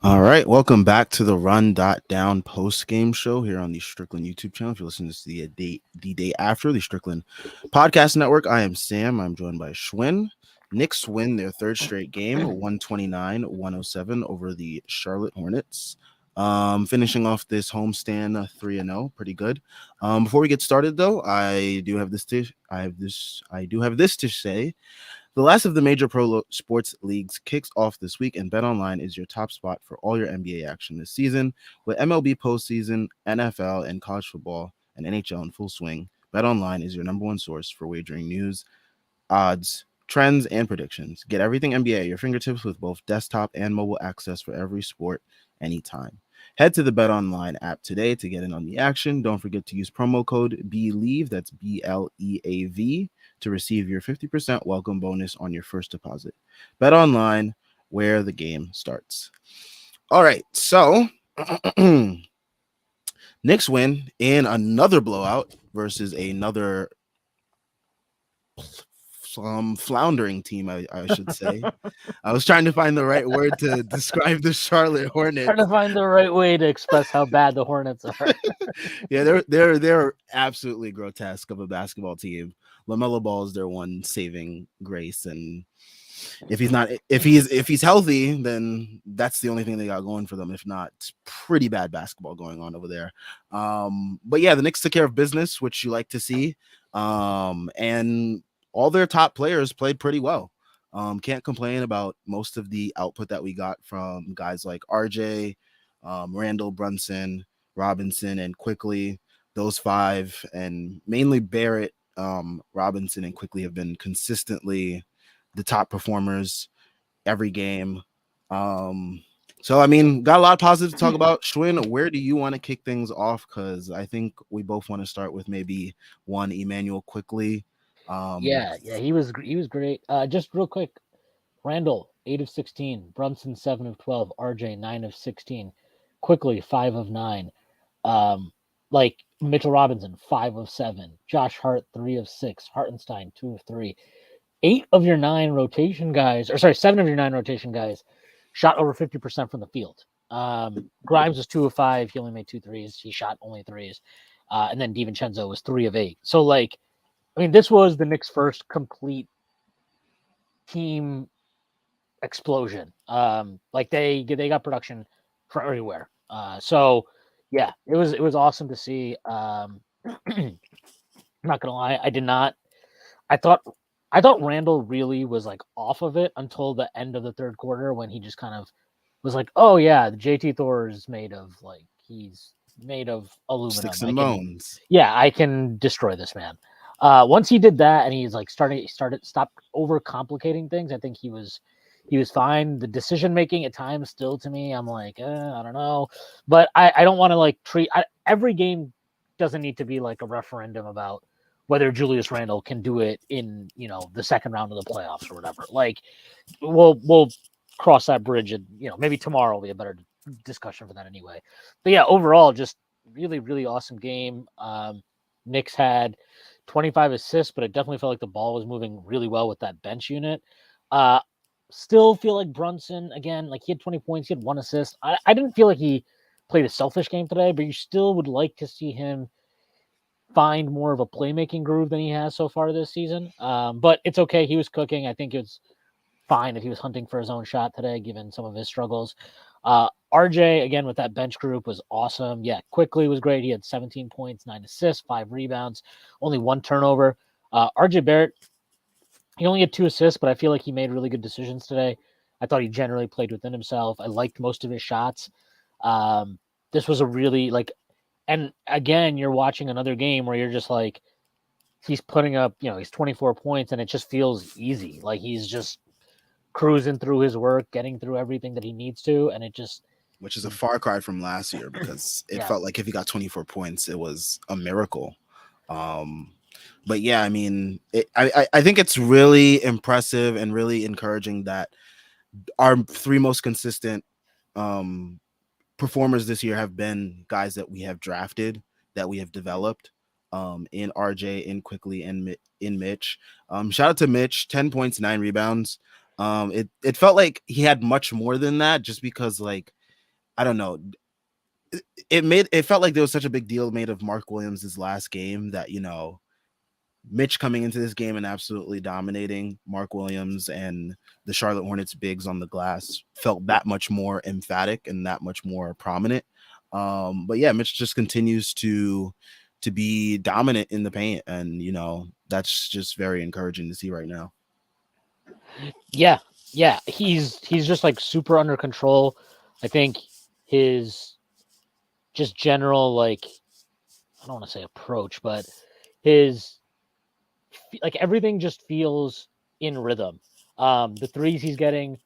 All right, welcome back to the Run.down post-game show here on the Strickland YouTube channel. If you're listening to this the day after the Strickland Podcast Network, I am Sam. I'm joined by Schwinn. Knicks win their third straight game, 129-107 over the Charlotte Hornets. Finishing off this homestand 3-0, pretty good. Before we get started, though, I do have this to say. The last of the major pro sports leagues kicks off this week, and BetOnline is your top spot for all your NBA action this season. With MLB postseason, NFL, and college football and NHL in full swing, BetOnline is your number one source for wagering news, odds, trends, and predictions. Get everything NBA at your fingertips with both desktop and mobile access for every sport anytime. Head to the BetOnline app today to get in on the action. Don't forget to use promo code BLEAV, that's BLEAV, to receive your 50% welcome bonus on your first deposit. BetOnline, where the game starts. All right, so Knicks win in another blowout versus another floundering team, I should say. I was trying to find the right word to describe the Charlotte Hornets. Trying to find the right way to express how bad the Hornets are. Yeah, they're absolutely grotesque of a basketball team. LaMelo Ball is their one saving grace, and if he's healthy, then that's the only thing they got going for them. If not, it's pretty bad basketball going on over there. But yeah, the Knicks took care of business, which you like to see. And all their top players played pretty well. Can't complain about most of the output that we got from guys like RJ, Randall, Brunson, Robinson, and Quickly. Those five, and mainly Barrett, Robinson, and Quickly have been consistently the top performers every game. So I mean, got a lot of positive to talk about. Schwinn, where do you want to kick things off? Because I think we both want to start with maybe one Emmanuel Quickly. Yeah, he was great. Just real quick, Randall 8 of 16, Brunson 7 of 12, RJ 9 of 16, Quickly 5 of 9. Like Mitchell Robinson 5 of 7, Josh Hart 3 of 6, Hartenstein 2 of 3. 8 of your 9 rotation guys, or sorry, 7 of your 9 rotation guys shot over 50% from the field. Grimes was 2 of 5. He only made 2 threes. He shot only threes. And then DiVincenzo was 3 of 8. So, like, I mean, this was the Knicks' first complete team explosion. Like they got production from everywhere. So yeah, it was awesome to see. I'm not gonna lie, I thought Randall really was like off of it until the end of the third quarter when he just kind of was like, oh yeah, the JT Thor is made of he's made of aluminum. Sticks and bones. I can destroy this man. Once he did that and he's like stopped over complicating things, I think he was fine. The decision making at times still to me, I'm like, I don't know, but I don't want to like treat every game doesn't need to be like a referendum about whether Julius Randle can do it in the second round of the playoffs or whatever. Like we'll cross that bridge, and maybe tomorrow will be a better discussion for that anyway. But yeah, overall, just really really awesome game. Knicks had 25 assists, but it definitely felt like the ball was moving really well with that bench unit. Still feel like Brunson, again, like he had 20 points, he had 1 assist. I didn't feel like he played a selfish game today, but you still would like to see him find more of a playmaking groove than he has so far this season. But it's okay. He was cooking. I think it's fine if he was hunting for his own shot today, given some of his struggles. RJ, again, with that bench group was awesome. Yeah, Quickly was great. He had 17 points, 9 assists, 5 rebounds, only 1 turnover. RJ Barrett, he only had 2 assists, but I feel like he made really good decisions today. I thought he generally played within himself. I liked most of his shots. This was a really, and again, you're watching another game where you're just like, he's putting up, he's 24 points, and it just feels easy. Like he's just cruising through his work, getting through everything that he needs to, and it just... Which is a far cry from last year because it felt like if he got 24 points, it was a miracle. But yeah, I mean, I think it's really impressive and really encouraging that our 3 most consistent performers this year have been guys that we have drafted, that we have developed, in RJ, in Quickly, and in Mitch. Shout out to Mitch, 10 points, 9 rebounds. It felt like he had much more than that, just because like I don't know. It felt like there was such a big deal made of Mark Williams' last game that, Mitch coming into this game and absolutely dominating Mark Williams and the Charlotte Hornets bigs on the glass felt that much more emphatic and that much more prominent. But yeah, Mitch just continues to be dominant in the paint, and that's just very encouraging to see right now. Yeah, yeah, he's just like super under control. I think his just general like I don't want to say approach, but his like everything just feels in rhythm. The threes he's getting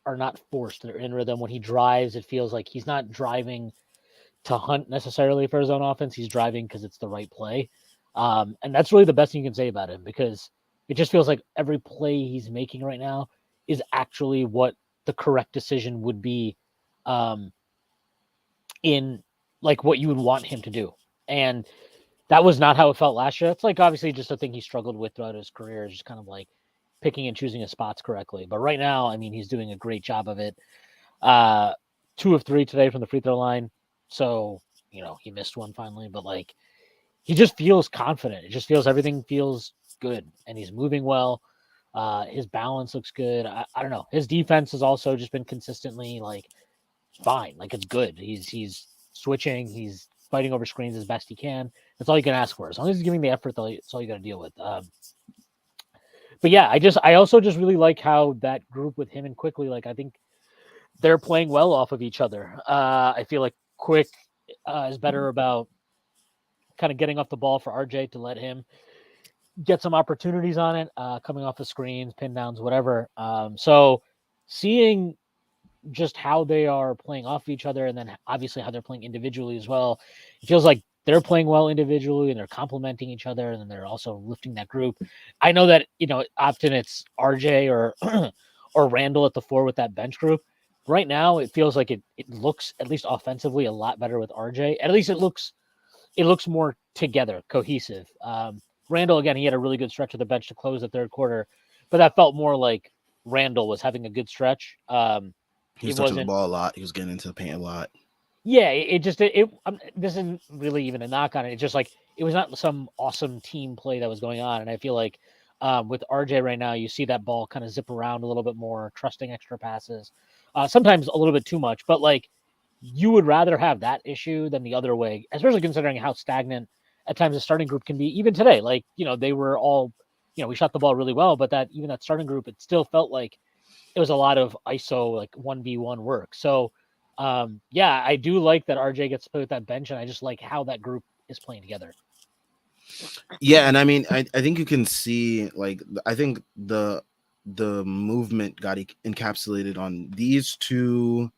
are not forced; they're in rhythm. When he drives, it feels like he's not driving to hunt necessarily for his own offense. He's driving because it's the right play, and that's really the best thing you can say about him because it just feels like every play he's making right now is actually what the correct decision would be, um, in like what you would want him to do, and that was not how it felt last year. It's like obviously just a thing he struggled with throughout his career, is just kind of like picking and choosing his spots correctly. But right now, I mean, he's doing a great job of it. Uh, 2 of 3 today from the free throw line. So, he missed one finally, but like he just feels confident. It just feels everything feels good and he's moving well. His balance looks good. I don't know. His defense has also just been consistently like fine. Like it's good. He's switching. He's fighting over screens as best he can. That's all you can ask for. As long as he's giving the effort, that's all you got to deal with. But yeah, I also just really like how that group with him and Quickly, like I think they're playing well off of each other. I feel like Quick is better about kind of getting off the ball for RJ to let him get some opportunities on it, coming off the screens, pin downs, whatever. So seeing just how they are playing off each other and then obviously how they're playing individually as well, it feels like they're playing well individually and they're complementing each other and then they're also lifting that group. I know that, often it's RJ or or Randall at the 4 with that bench group. Right now it feels like it looks at least offensively a lot better with RJ. At least it looks more together, cohesive. Randall, again, he had a really good stretch of the bench to close the third quarter, but that felt more like Randall was having a good stretch. He was It touching the wasn't. ball a lot. He was getting into the paint a lot. Yeah, it just it. This isn't really even a knock on it. It's just like it was not some awesome team play that was going on, and I feel like with RJ right now, you see that ball kind of zip around a little bit more, trusting extra passes, sometimes a little bit too much, but like you would rather have that issue than the other way, especially considering how stagnant at times the starting group can be. Even today, like they were all, we shot the ball really well, but that starting group, it still felt like it was a lot of ISO like 1v1 work. So yeah, I do like that RJ gets to play with that bench, and I just like how that group is playing together. Yeah, and I mean, I think you can see like I think the movement got encapsulated on these two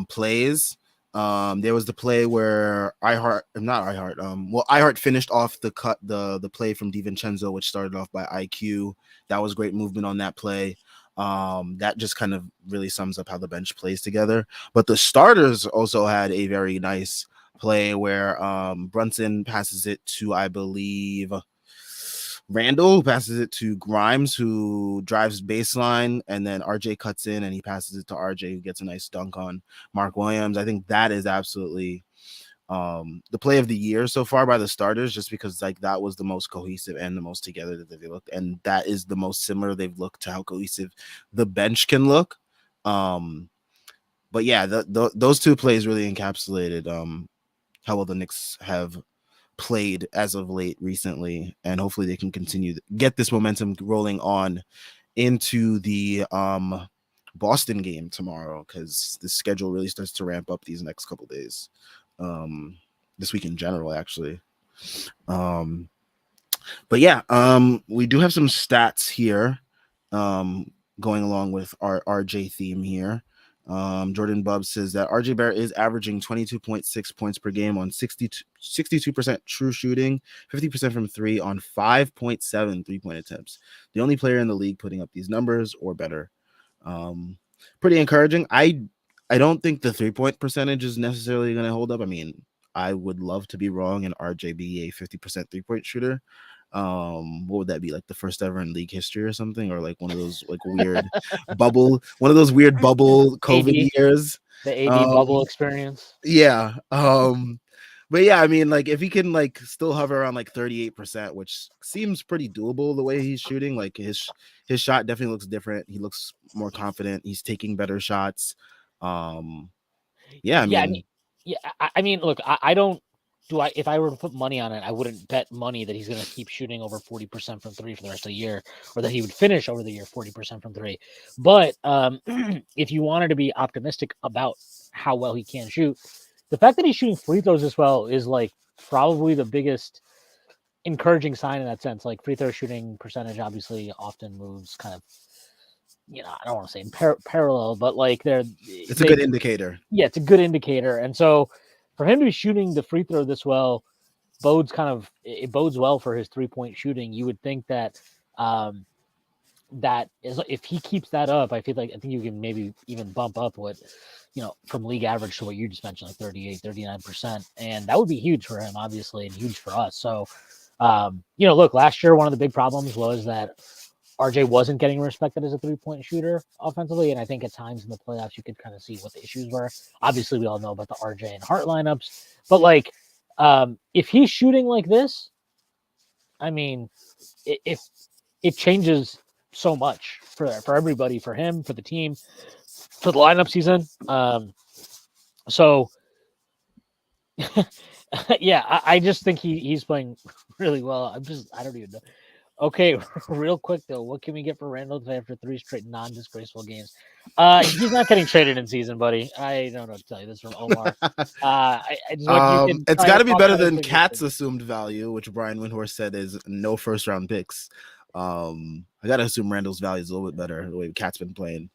plays. There was the play where iHeart finished off the play from DiVincenzo, which started off by IQ. That was great movement on that play. That just kind of really sums up how the bench plays together. But the starters also had a very nice play where Brunson passes it to, I believe, Randall, passes it to Grimes, who drives baseline, and then RJ cuts in and he passes it to RJ, who gets a nice dunk on Mark Williams. I think that is absolutely the play of the year so far by the starters, just because like that was the most cohesive and the most together that they looked, and that is the most similar they've looked to how cohesive the bench can look. But yeah, those two plays really encapsulated how well the Knicks have played as of late recently, and hopefully they can continue get this momentum rolling on into the Boston game tomorrow, because the schedule really starts to ramp up these next couple days, this week in general actually. But yeah, we do have some stats here going along with our RJ theme here. Jordan Bubb says that RJ Barrett is averaging 22.6 points per game on 62% true shooting, 50% from 3 on 5.7 3-point attempts. The only player in the league putting up these numbers or better. Pretty encouraging. I don't think the 3-point percentage is necessarily going to hold up. I mean, I would love to be wrong and RJ be a 50% 3-point shooter. What would that be, like the first ever in league history or something, or like one of those like weird bubble COVID Maybe. years? The AD bubble Um, experience. yeah. But yeah, I mean, like if he can like still hover around like 38%, which seems pretty doable the way he's shooting. Like his shot definitely looks different. He looks more confident. He's taking better shots. Um, yeah, I Yeah, I mean, mean, yeah, I mean, look, I don't do I if I were to put money on it, I wouldn't bet money that he's going to keep shooting over 40% from three for the rest of the year, or that he would finish over the year 40% from three. But if you wanted to be optimistic about how well he can shoot, the fact that he's shooting free throws as well is like probably the biggest encouraging sign in that sense. Like free throw shooting percentage obviously often moves kind of, I don't want to say in parallel, but like it's a they good indicator. yeah, it's a good indicator. And so for him to be shooting the free throw this well it bodes well for his 3-point shooting. You would think that um that is, if he keeps that up, I think you can maybe even bump up what, from league average to what you just mentioned, like 38, 39%. And that would be huge for him, obviously, and huge for us. So, look, last year, one of the big problems was that RJ wasn't getting respected as a 3-point shooter offensively. And I think at times in the playoffs, you could kind of see what the issues were. Obviously, we all know about the RJ and Hart lineups, but like, if he's shooting like this, I mean, if it changes so much for everybody, for him, for the team, for the lineup season. So yeah, I just think he's playing really well. I don't even know. Okay, real quick though, what can we get for Randall today after 3 straight non-disgraceful games? He's not getting traded in season, buddy. I don't know what to tell you. This is from Omar. I just want you can It's try got to to be talk better about his than signature. Cat's assumed value, which Brian Windhorst said is no first round picks. I gotta assume Randall's value is a little bit better the way Cat's been playing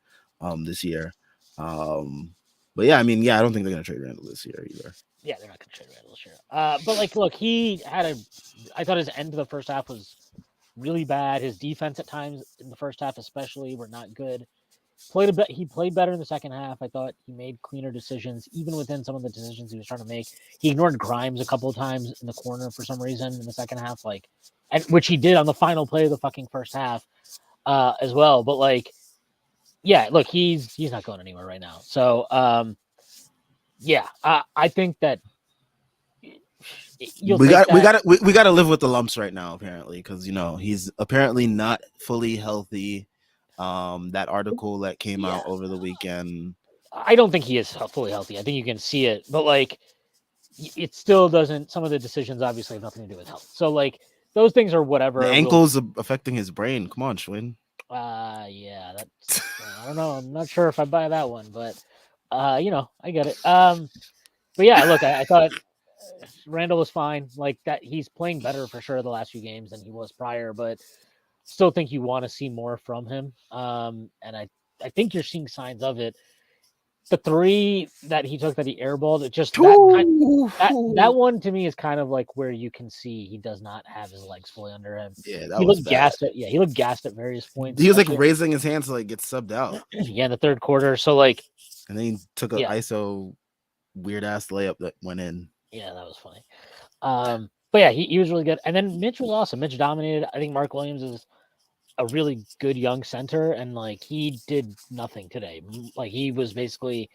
this year. But yeah, I mean, yeah, I don't think they're gonna trade Randall this year either. Yeah, they're not going to trade Randall this year. But like, look, I thought his end of the first half was really bad. His defense at times in the first half, especially, were not good. He played better in the second half. I thought he made cleaner decisions, even within some of the decisions he was trying to make. He ignored Grimes a couple of times in the corner for some reason in the second half, which he did on the final play of the fucking first half, as well. But like, yeah, look, he's not going anywhere right now. So, yeah, I think that you'll we take got we that. got we got to live with the lumps right now, apparently, because he's apparently not fully healthy. That article that came Yeah, out over the weekend. I don't think he is fully healthy. I think you can see it, but like, it still doesn't. Some of the decisions obviously have nothing to do with health. So like, those things are The whatever. ankle's affecting his brain. Come on, Schwinn. Yeah, that's. I don't know. I'm not sure if I buy that one, but I get it. But yeah, look, I thought Randall was fine. Like that, he's playing better for sure the last few games than he was prior, but still think you want to see more from him. And I think you're seeing signs of it. The 3 that he took that he airballed, it just that one to me is kind of like where you can see he does not have his legs fully under him. Yeah, that He was looked bad. gassed he looked gassed at various points. He was like Especially raising his hands to like get subbed out, yeah, in the third quarter. So like, and then he took a yeah, ISO weird ass layup that went in. yeah, that was funny. But yeah, he was really good. And then Mitch was awesome. Mitch dominated. I think Mark Williams is a really good young center, and like he did nothing today. Like he was basically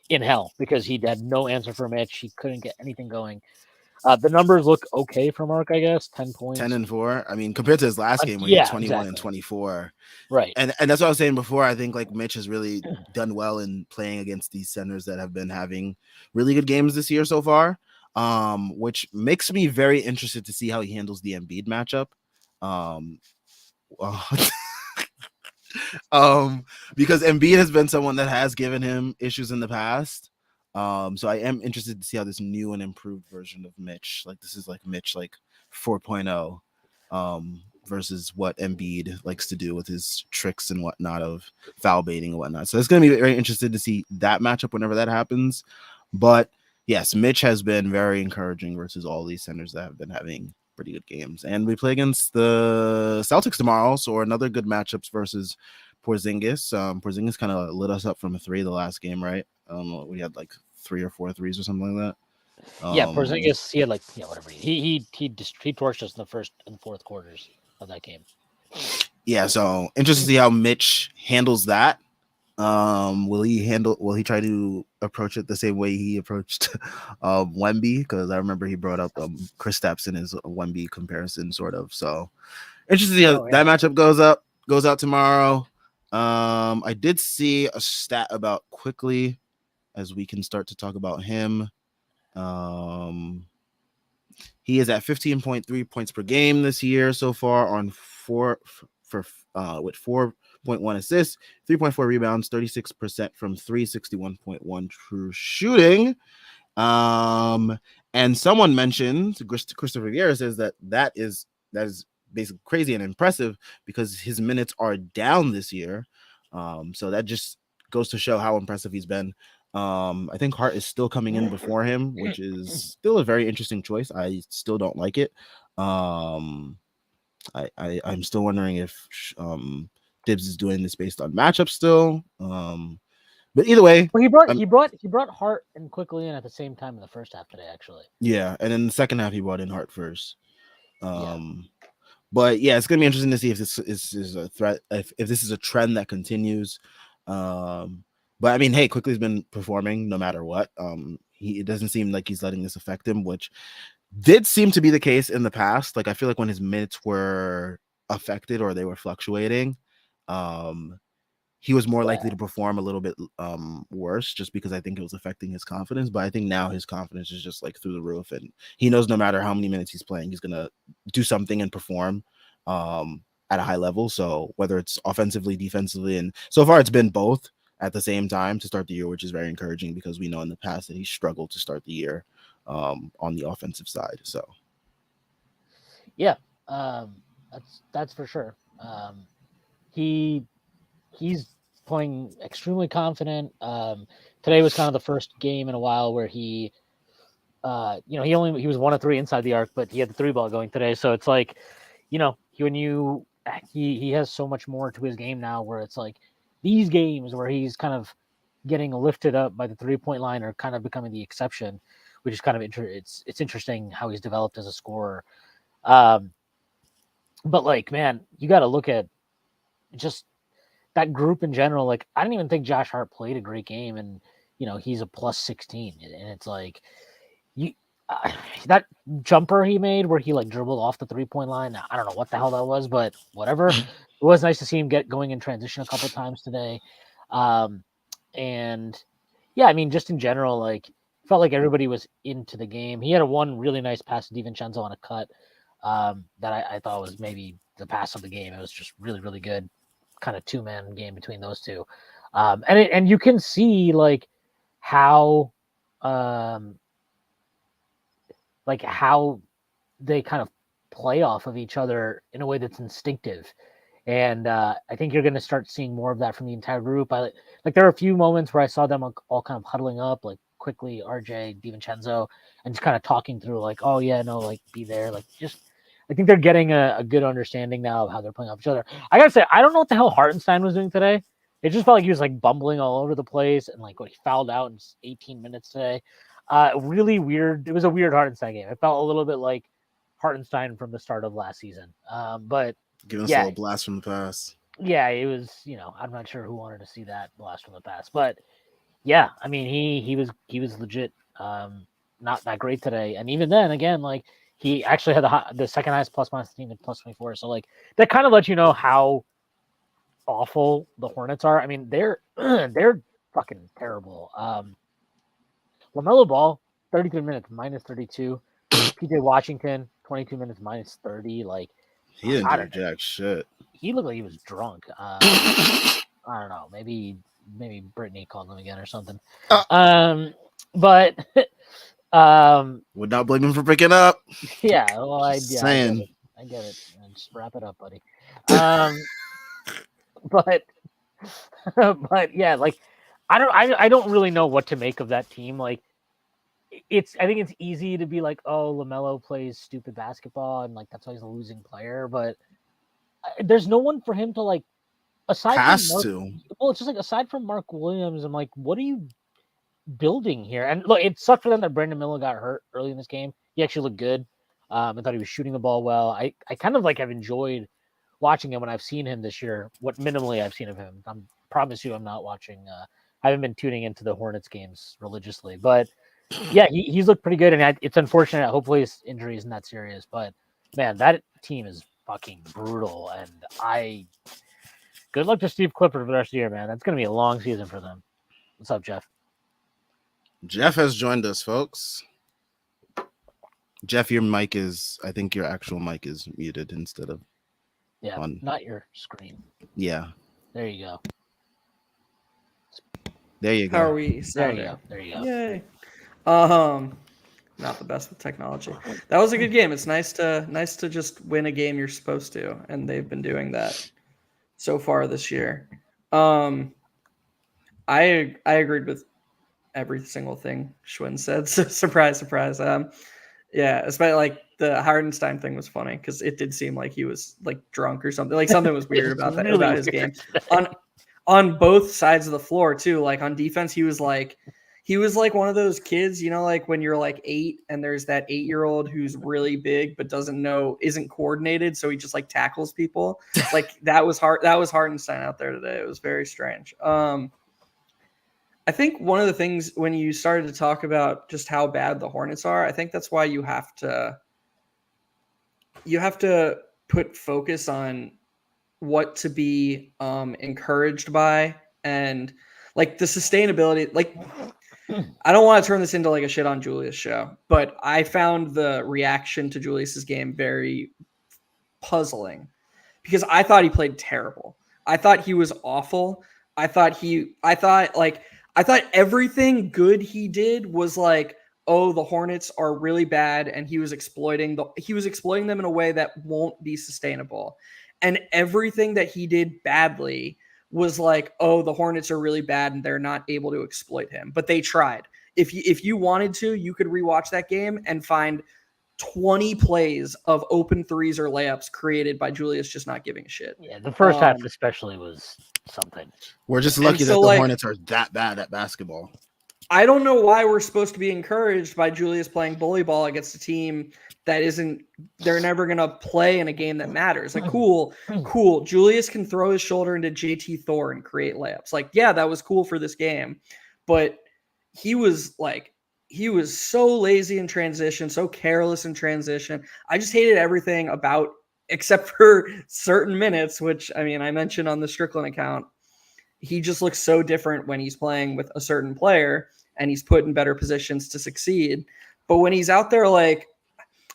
in hell because he had no answer for Mitch. He couldn't get anything going. The numbers look okay for Mark, I guess. 10 10 points. and 4. I mean, compared to his last game when he had Yeah, 21 and exactly. 24. Right. And that's what I was saying before. I think like Mitch has really done well in playing against these centers that have been having really good games this year so far. Which makes me very interested to see how he handles the Embiid matchup. Um, because Embiid has been someone that has given him issues in the past. So I am interested to see how this new and improved version of Mitch, like this is like Mitch like 4.0, versus what Embiid likes to do with his tricks and whatnot of foul baiting and whatnot. So it's going to be very interested to see that matchup whenever that happens. But yes, Mitch has been very encouraging versus all these centers that have been having pretty good games. And we play against the Celtics tomorrow, so another good matchups versus Porzingis. Porzingis kind of lit us up from a 3 the last game, right? We had like 3 or 4 threes or something like that. Yeah, Porzingis, he had like whatever he torched us in the first and fourth quarters of that game. Yeah, so interested to see how Mitch handles that. Will he try to approach it the same way he approached Wemby? Because I remember he brought up Kristaps in his Wemby comparison, sort of. So interesting to see how Oh that yeah. matchup goes out tomorrow. I did see a stat about quickly as we can start to talk about him. Um, he is at 15.3 points per game this year so far on with 4.1 assists, 3.4 rebounds, 36% from 3, 61.1 true shooting. And someone mentioned, Christopher Vieira says that is basically crazy and impressive because his minutes are down this year. So that just goes to show how impressive he's been. I think Hart is still coming in before him, which is still a very interesting choice. I still don't like it. Um, I'm still wondering if Dibs is doing this based on matchup still. But either way, Well, he brought Hart and quickly in at the same time in the first half today, actually. yeah. And in the second half, he brought in Hart first. Yeah. But yeah, it's gonna be interesting to see if this is a threat, if this is a trend that continues. But I mean, hey, quickly's been performing no matter what. It doesn't seem like he's letting this affect him, which did seem to be the case in the past. Like I feel like when his minutes were affected or they were fluctuating, um, he was more likely Yeah. to perform a little bit worse just because I think it was affecting his confidence. But I think now his confidence is just like through the roof, and he knows no matter how many minutes he's playing, he's gonna do something and perform at a high level. So whether it's offensively, defensively, and so far it's been both at the same time to start the year, which is very encouraging because we know in the past that he struggled to start the year on the offensive side. So Yeah. That's for sure. He he's playing extremely confident. Today was kind of the first game in a while where he was 1 of 3 inside the arc, but he had the 3 ball going today. So it's like, he has so much more to his game now, where it's like these games where he's kind of getting lifted up by the 3-point line are kind of becoming the exception, which is kind of it's interesting how he's developed as a scorer. Um, but like, man, you got to look at just that group in general. Like, I didn't even think Josh Hart played a great game, and he's a plus 16, and it's like you that jumper he made where he like dribbled off the 3-point line. I don't know what the hell that was, but whatever. It was nice to see him get going in transition a couple times today. And yeah, I mean, just in general, like felt like everybody was into the game. He had one really nice pass to DiVincenzo on a cut that I thought was maybe the pass of the game. It was just really, really good, kind of 2-man game between those two. And you can see how um, how they kind of play off of each other in a way that's instinctive. And I think you're going to start seeing more of that from the entire group. There are a few moments where I saw them all kind of huddling up, like quickly, RJ, DiVincenzo, and just kind of talking through, like, oh yeah, no, like be there, like just. I think they're getting a good understanding now of how they're playing off each other. I gotta say, I don't know what the hell Hartenstein was doing today. It just felt like he was like bumbling all over the place, and like when he fouled out in 18 minutes today. Really weird. It was a weird Hartenstein game. It felt a little bit like Hartenstein from the start of last season. But giving us a yeah, little blast from the past. yeah, it was. I'm not sure who wanted to see that blast from the past, but yeah, I mean, he was legit. Not that great today, and even then, again, like he actually had the second highest plus minus team at plus 24. So like that kind of lets you know how awful the Hornets are. I mean, they're they're fucking terrible. LaMelo Ball, 33 minutes minus 32. PJ Washington, 22 minutes minus 30. Like, He didn't I do don't know. jack shit. He looked like he was drunk. I don't know. Maybe Brittany called him again or something. Uh, But Would not blame him for picking up. yeah. Well, Just I get saying. it. I get it. Just wrap it up, buddy. Um, but but yeah, like I don't really know what to make of that team. Like I think it's easy to be like, oh, LaMelo plays stupid basketball and like that's why he's a losing player, but there's no one for him to like aside from Has Mark. to. Well, it's just like aside from Mark Williams, I'm like, what are you building here? And look, it sucked for them that Brandon Miller got hurt early in this game. He actually looked good. I thought he was shooting the ball well. I kind of like have enjoyed watching him when I've seen him this year. What minimally I've seen of him. I'm promise you, I'm not watching. I haven't been tuning into the Hornets games religiously, but yeah, he's looked pretty good, and it's unfortunate. Hopefully, his injury isn't that serious, but man, that team is fucking brutal, and good luck to Steve Clifford for the rest of the year, man. That's gonna be a long season for them. What's up, Jeff? Jeff has joined us, folks. Jeff, your mic is, I think your actual mic is muted instead of not your screen. Yeah. There you go. There you go. How are we sounding? There you go. Yay. Not the best with technology. That was a good game. It's nice to just win a game you're supposed to, and they've been doing that so far this year. I agreed with every single thing Schwinn said. So surprise. Yeah, especially like the Hardenstein thing was funny because it did seem like he was like drunk or something. Like something was weird about that, about his game. On both sides of the floor too. Like on defense, he was like one of those kids, you know, like when you're like 8 and there's that 8-year-old who's really big but isn't coordinated, so he just like tackles people. Like that was Hardenstein out there today. It was very strange. I think one of the things when you started to talk about just how bad the Hornets are, I think that's why you have to put focus on what to be encouraged by, and like the sustainability. Like, I don't want to turn this into like a shit on Julius show, but I found the reaction to Julius's game very puzzling because I thought he played terrible. I thought he was awful. I thought everything good he did was like, oh, the Hornets are really bad, and he was exploiting them in a way that won't be sustainable. And everything that he did badly was like, oh, the Hornets are really bad and they're not able to exploit him. But they tried. If you wanted to, you could rewatch that game and find 20 plays of open threes or layups created by Julius just not giving a shit. Yeah, the first half especially was something. We're just lucky that the Hornets are that bad at basketball. I don't know why we're supposed to be encouraged by Julius playing bully ball against a team that they're never going to play in a game that matters. Like, cool. Julius can throw his shoulder into JT Thor and create layups. Like, yeah, that was cool for this game. But he was so lazy in transition, so careless in transition. I just hated everything about, except for certain minutes, which, I mean, I mentioned on the Strickland account. He just looks so different when he's playing with a certain player and he's put in better positions to succeed. But when he's out there, like,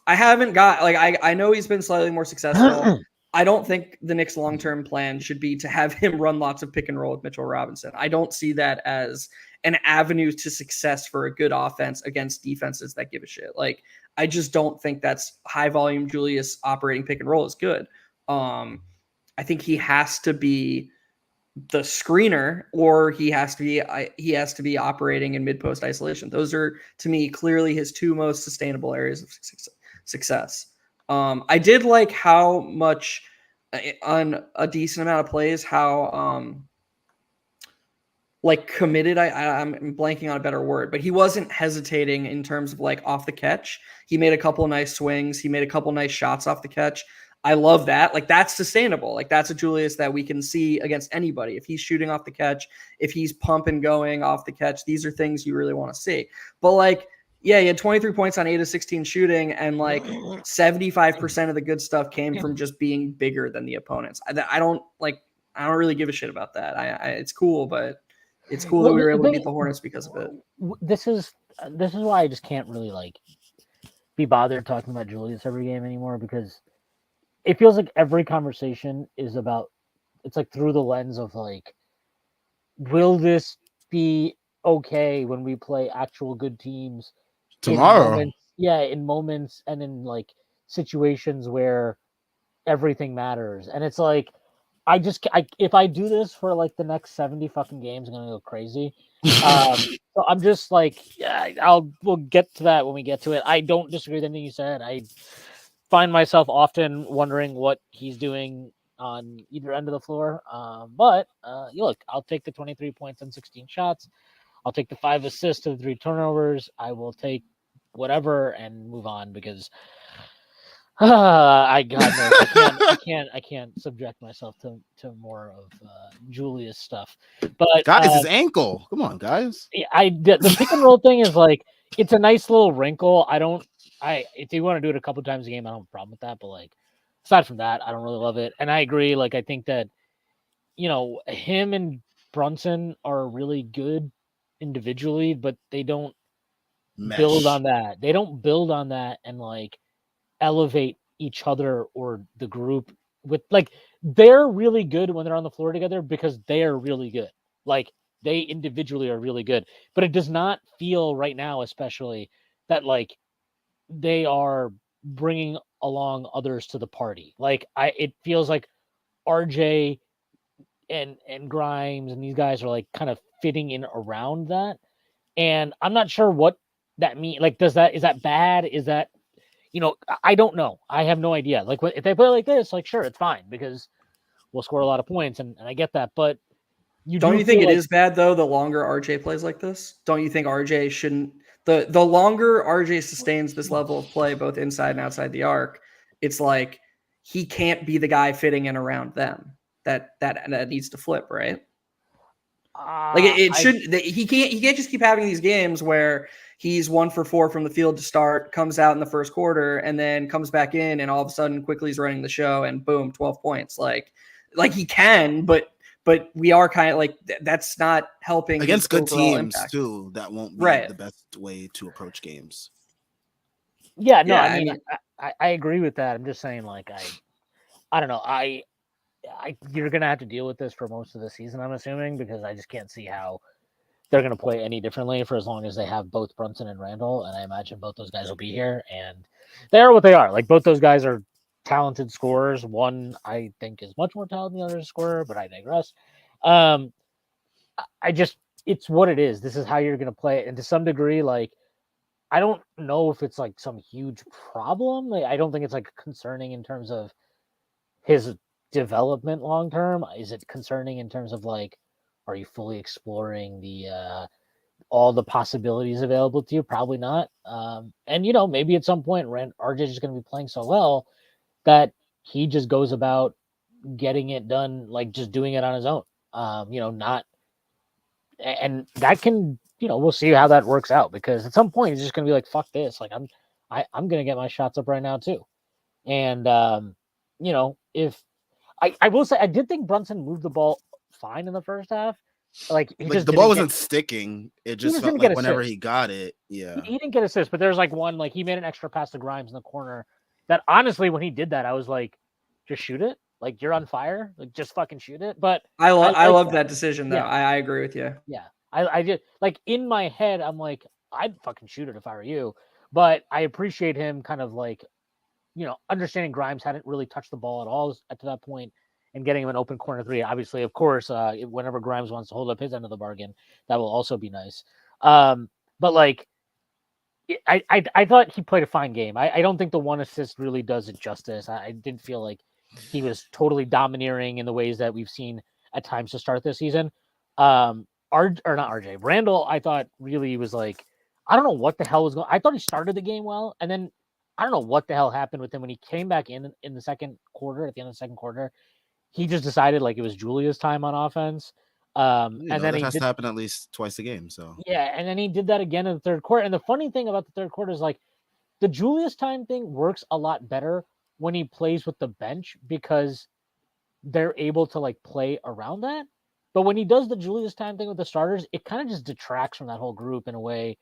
I know he's been slightly more successful. I don't think the Knicks' long-term plan should be to have him run lots of pick and roll with Mitchell Robinson. I don't see that as an avenue to success for a good offense against defenses that give a shit. Like, I just don't think that's high volume Julius operating pick and roll is good. I think he has to be the screener, or he has to be operating in mid-post isolation. Those are, to me, clearly his two most sustainable areas of success. I did like how much on a decent amount of plays, how like committed. I'm blanking on a better word, but he wasn't hesitating in terms of like off the catch. He made a couple of nice swings. He made a couple of nice shots off the catch. I love that. Like, that's sustainable. Like, that's a Julius that we can see against anybody. If he's shooting off the catch, if he's pumping going off the catch, these are things you really want to see. But like, yeah, he had 23 points on 8 of 16 shooting, and like 75% of the good stuff came from just being bigger than the opponents. I don't really give a shit about that. It's cool, but it's cool that we were able to beat the Hornets because of it. This is why I just can't really like be bothered talking about Julius every game anymore, because it feels like every conversation is about, it's like through the lens of like, will this be okay when we play actual good teams tomorrow? In moments and in like situations where everything matters. And it's like, if I do this for like the next 70 fucking games, I'm gonna go crazy. So I'm just like, yeah, we'll get to that when we get to it. I don't disagree with anything you said. I find myself often wondering what he's doing on either end of the floor. But look, I'll take the 23 points and 16 shots. I'll take the 5 assists to the 3 turnovers. I will take whatever and move on, because I God knows I can't subject myself to more of Julius stuff. But Guys, his ankle. Come on, guys. the pick and roll thing is like it's a nice little wrinkle. If you want to do it a couple times a game, I don't have a problem with that. But like aside from that, I don't really love it. And I agree. Like I think that him and Brunson are really good individually, but they don't build Mesh. on that. They don't build on that and like elevate each other or the group with like they're really good when they're on the floor together because they are really good. Like they individually are really good, but it does not feel right now, especially that like they are bringing along others to the party. Like it feels like RJ and Grimes and these guys are like kind of fitting in around that. And I'm not sure what that means. Like, is that bad? Is that I don't know. I have no idea. Like, if they play like this, like, sure, it's fine because we'll score a lot of points, and I get that. But you Don't do you think feel it like is bad though? The longer RJ plays like this, don't you think RJ shouldn't? The longer RJ sustains this level of play, both inside and outside the arc, it's like he can't be the guy fitting in around them. That needs to flip, right? Like it I shouldn't. He can't just keep having these games where he's 1 for 4 from the field to start, comes out in the first quarter, and then comes back in, and all of a sudden quickly is running the show, and boom, 12 points. Like he can, but we are kind of like that's not helping his Against good overall teams, impact. too, that won't be Right. the best way to approach games. yeah, no, Yeah. I I mean, mean, I agree with that. I'm just saying, like, I don't know, you're gonna have to deal with this for most of the season, I'm assuming, because I just can't see how they're gonna play any differently for as long as they have both Brunson and Randall, and I imagine both those guys will be here, and they are what they are. Like both those guys are talented scorers. One I think is much more talented than the other scorer, but I digress. Um, I just it's what it is. This is how you're gonna play it, and to some degree, like I don't know if it's like some huge problem. Like, I don't think it's like concerning in terms of his development long term. Is it concerning in terms of like, are you fully exploring the all the possibilities available to you? Probably not. And maybe at some point, RJ is going to be playing so well that he just goes about getting it done, like just doing it on his own. Not, and that can, we'll see how that works out because at some point he's just going to be like, fuck this. Like I'm going to get my shots up right now too. And, if I will say, I did think Brunson moved the ball fine in the first half. Like he Like just the ball didn't get wasn't sticking. It he just just felt didn't like get whenever assists. he got it, He, yeah. he didn't get assists, but there's like one, like he made an extra pass to Grimes in the corner. That honestly, when he did that, I was like, just shoot it. Like you're on fire. Like just fucking shoot it. But I I like love that. that decision though. Yeah, I agree with you. yeah. I just like in my head, I'm like, I'd fucking shoot it if I were you. But I appreciate him kind of like, understanding Grimes hadn't really touched the ball at all at to that point and getting him an open corner three. Obviously, of course, whenever Grimes wants to hold up his end of the bargain, that will also be nice. But like I thought he played a fine game. I don't think the one assist really does it justice. I didn't feel like he was totally domineering in the ways that we've seen at times to start this season. Or not RJ Randall, I thought really was like, I don't know what the hell was going. I thought he started the game well, and then I don't know what the hell happened with him when he came back in the second quarter. At the end of the second quarter, he just decided like it was Julia's time on offense. And then That he has to did happen at least twice a game. So yeah, and then he did that again in the third quarter. And the funny thing about the third quarter is like the Julius time thing works a lot better when he plays with the bench because they're able to like play around that. But when he does the Julius time thing with the starters, it kind of just detracts from that whole group in a way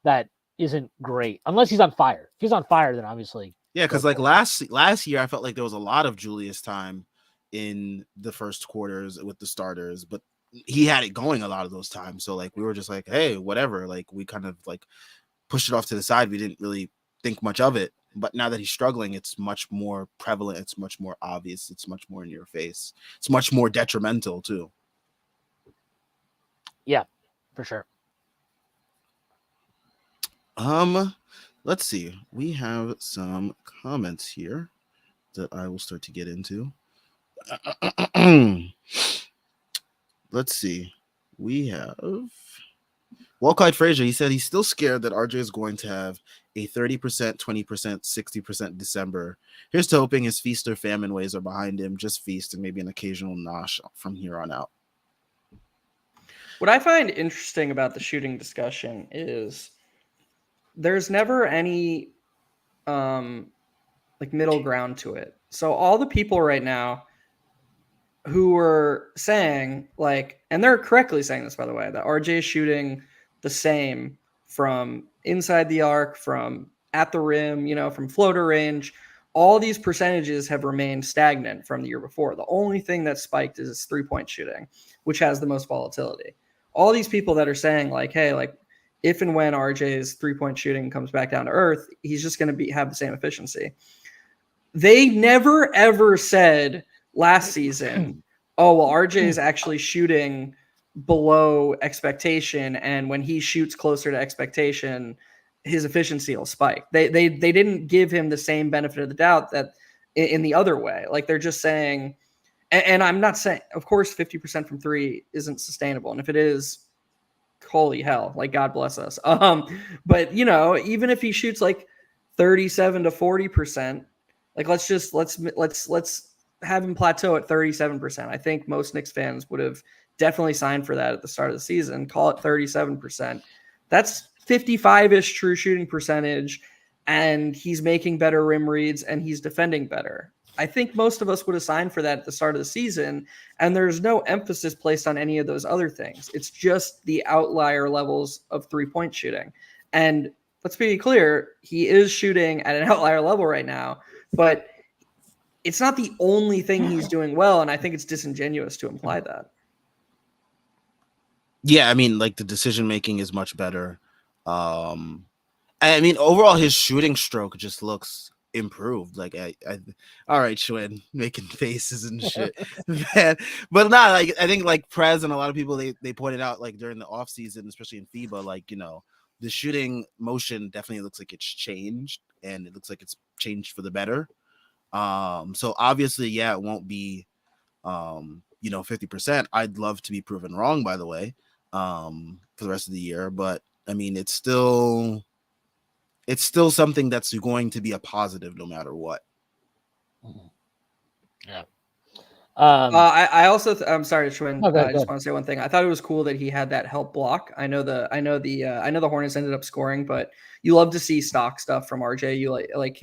that isn't great. Unless he's on fire. If he's on fire, then obviously yeah, go because like for it. last year, I felt like there was a lot of Julius time in the first quarters with the starters, but he had it going a lot of those times. So like we were just like, hey, whatever. Like we kind of like pushed it off to the side. We didn't really think much of it. But now that he's struggling, it's much more prevalent. It's much more obvious. It's much more in your face. It's much more detrimental too. Yeah, for sure. Let's see. We have some comments here that I will start to get into. Let's see. We have Well, Clyde Frazier, he said he's still scared that RJ is going to have a 30%, 20%, 60% December. Here's to hoping his feast or famine ways are behind him, just feast and maybe an occasional nosh from here on out. What I find interesting about the shooting discussion is there's never any like middle ground to it. So all the people right now who were saying like, and they're correctly saying this by the way, that RJ is shooting the same from inside the arc, from at the rim, from floater range. All these percentages have remained stagnant from the year before. The only thing that spiked is his 3-point shooting, which has the most volatility. All these people that are saying like, hey, like if and when RJ's 3-point shooting comes back down to earth, he's just going to have the same efficiency. They never ever said last season, oh, well, RJ is actually shooting below expectation, and when he shoots closer to expectation, his efficiency will spike. They didn't give him the same benefit of the doubt that in the other way. Like they're just saying, and I'm not saying, of course, 50% from three isn't sustainable, and if it is, holy hell, like God bless us. But even if he shoots like 37 to 40%, like let's have him plateau at 37%. I think most Knicks fans would have definitely signed for that at the start of the season. Call it 37%. That's 55-ish true shooting percentage, and he's making better rim reads and he's defending better. I think most of us would have signed for that at the start of the season, and there's no emphasis placed on any of those other things. It's just the outlier levels of 3-point shooting. And let's be clear, he is shooting at an outlier level right now, but it's not the only thing he's doing well, and I think it's disingenuous to imply that. Yeah, I mean, like the decision making is much better. I mean, overall, his shooting stroke just looks improved. Like, all right, Schwinn, making faces and shit, man. But not like I think like Prez and a lot of people they pointed out like during the off season, especially in FIBA, like the shooting motion definitely looks like it's changed, and it looks like it's changed for the better. So obviously, yeah, it won't be 50%. I'd love to be proven wrong, by the way, for the rest of the year. But I mean, it's still something that's going to be a positive no matter what. Yeah. I also I'm sorry, Schwinn. I just ahead. want to say one thing. I thought it was cool that he had that help block. I know the Hornets ended up scoring, but you love to see stock stuff from RJ.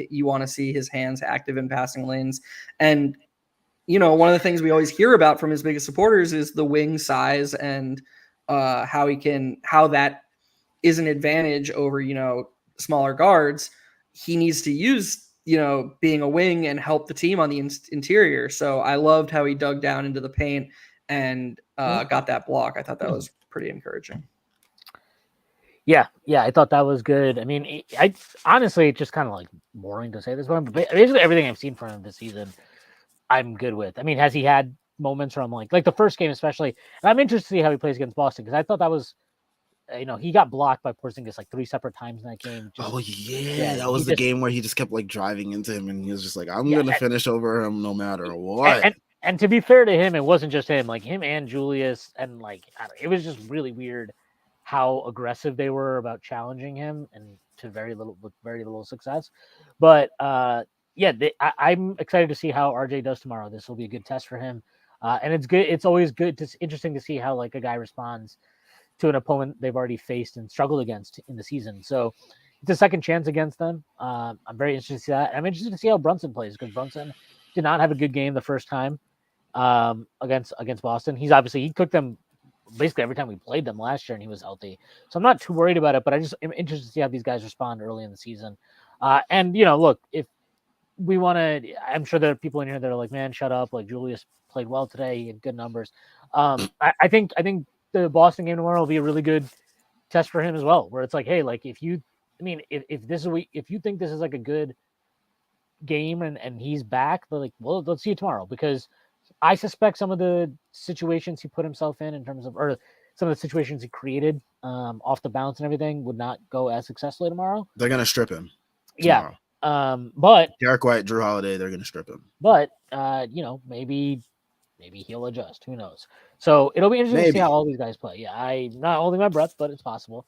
You want to see his hands active in passing lanes, and one of the things we always hear about from his biggest supporters is the wing size and how that is an advantage over smaller guards. He needs to use being a wing and help the team on the interior. So I loved how he dug down into the paint and got that block. I thought that was pretty encouraging. Yeah, I thought that was good. I mean, I honestly, it's just kind of like boring to say this one, but basically everything I've seen from him this season, I'm good with. I mean, has he had moments where I'm like the first game especially, and I'm interested to see how he plays against Boston because I thought that was, he got blocked by Porzingis like 3 separate times in that game. That was the game where he just kept like driving into him, and he was just like, "I'm gonna finish over him no matter what." And to be fair to him, it wasn't just him, like him and Julius, and like it was just really weird how aggressive they were about challenging him, and to very little success. But I'm excited to see how RJ does tomorrow. This will be a good test for him, and it's good. It's always interesting to see how like a guy responds to an opponent they've already faced and struggled against in the season. So it's a second chance against them. I'm very interested to see that. I'm interested to see how Brunson plays because Brunson did not have a good game the first time against Boston. He cooked them basically every time we played them last year, and he was healthy. So I'm not too worried about it, but I just am interested to see how these guys respond early in the season. And look, if we want to, I'm sure there are people in here that are like, man, shut up. Like Julius played well today. He had good numbers. I think the Boston game tomorrow will be a really good test for him as well, where it's like, hey, like if you think this is like a good game and he's back, they're like, well, let's see you tomorrow, because I suspect some of the situations he put himself in terms of, or some of the situations he created off the bounce and everything would not go as successfully tomorrow. They're gonna strip him tomorrow. Yeah. But Derek White, Drew Holiday, they're gonna strip him. But maybe maybe he'll adjust. Who knows? So it'll be interesting to see Maybe. how all these guys play. Yeah, I'm not holding my breath, but it's possible.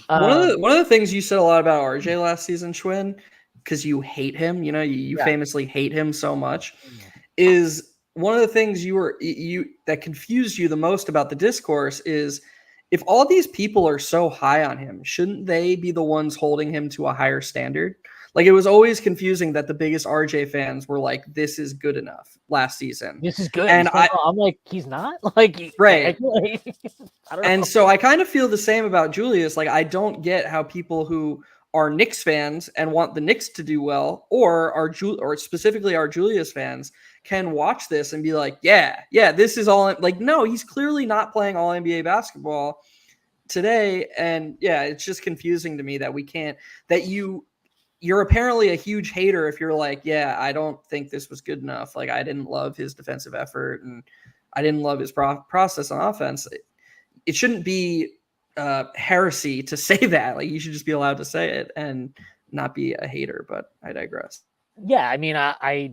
One of the things you said a lot about RJ last season, Schwinn, because you hate him, you Yeah. famously hate him so much, is one of the things you that confused you the most about the discourse is if all these people are so high on him, shouldn't they be the ones holding him to a higher standard? Like it was always confusing that the biggest RJ fans were like, "This is good enough" last season. This is good. And I'm like, he's not like right. I don't know. And so I kind of feel the same about Julius. Like I don't get how people who are Knicks fans and want the Knicks to do well, or or specifically our Julius fans, can watch this and be like, yeah, this is all. Like, no, he's clearly not playing all NBA basketball today, and yeah, it's just confusing to me that we can't. That you're apparently a huge hater if you're like, yeah, I don't think this was good enough. Like, I didn't love his defensive effort and I didn't love his process on offense. It shouldn't be heresy to say that. Like, you should just be allowed to say it and not be a hater, but I digress. Yeah, I mean, I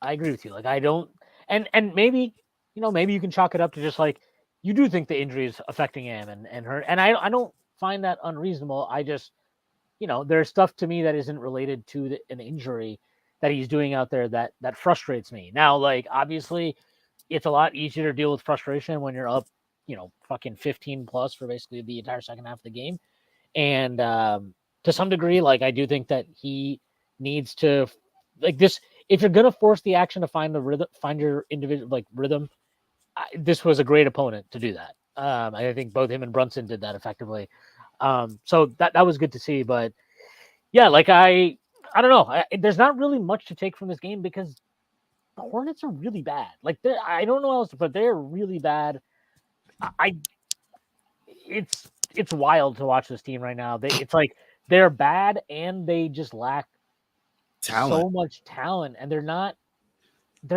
agree with you. Like, I don't, and maybe, maybe you can chalk it up to just like, you do think the injury is affecting him and her. And I don't find that unreasonable. I just, there's stuff to me that isn't related to an injury that he's doing out there that frustrates me. Now, like, obviously, it's a lot easier to deal with frustration when you're up, fucking 15 plus for basically the entire second half of the game. And to some degree, like, I do think that he needs to, like, this, if you're going to force the action to find the rhythm, find your individual, like, rhythm, this was a great opponent to do that. I think both him and Brunson did that effectively. So that was good to see, but yeah, like I don't know. There's not really much to take from this game because the Hornets are really bad. Like I don't know how else to put. They're really bad. It's wild to watch this team right now. It's like they're bad and they just lack so much talent, and they're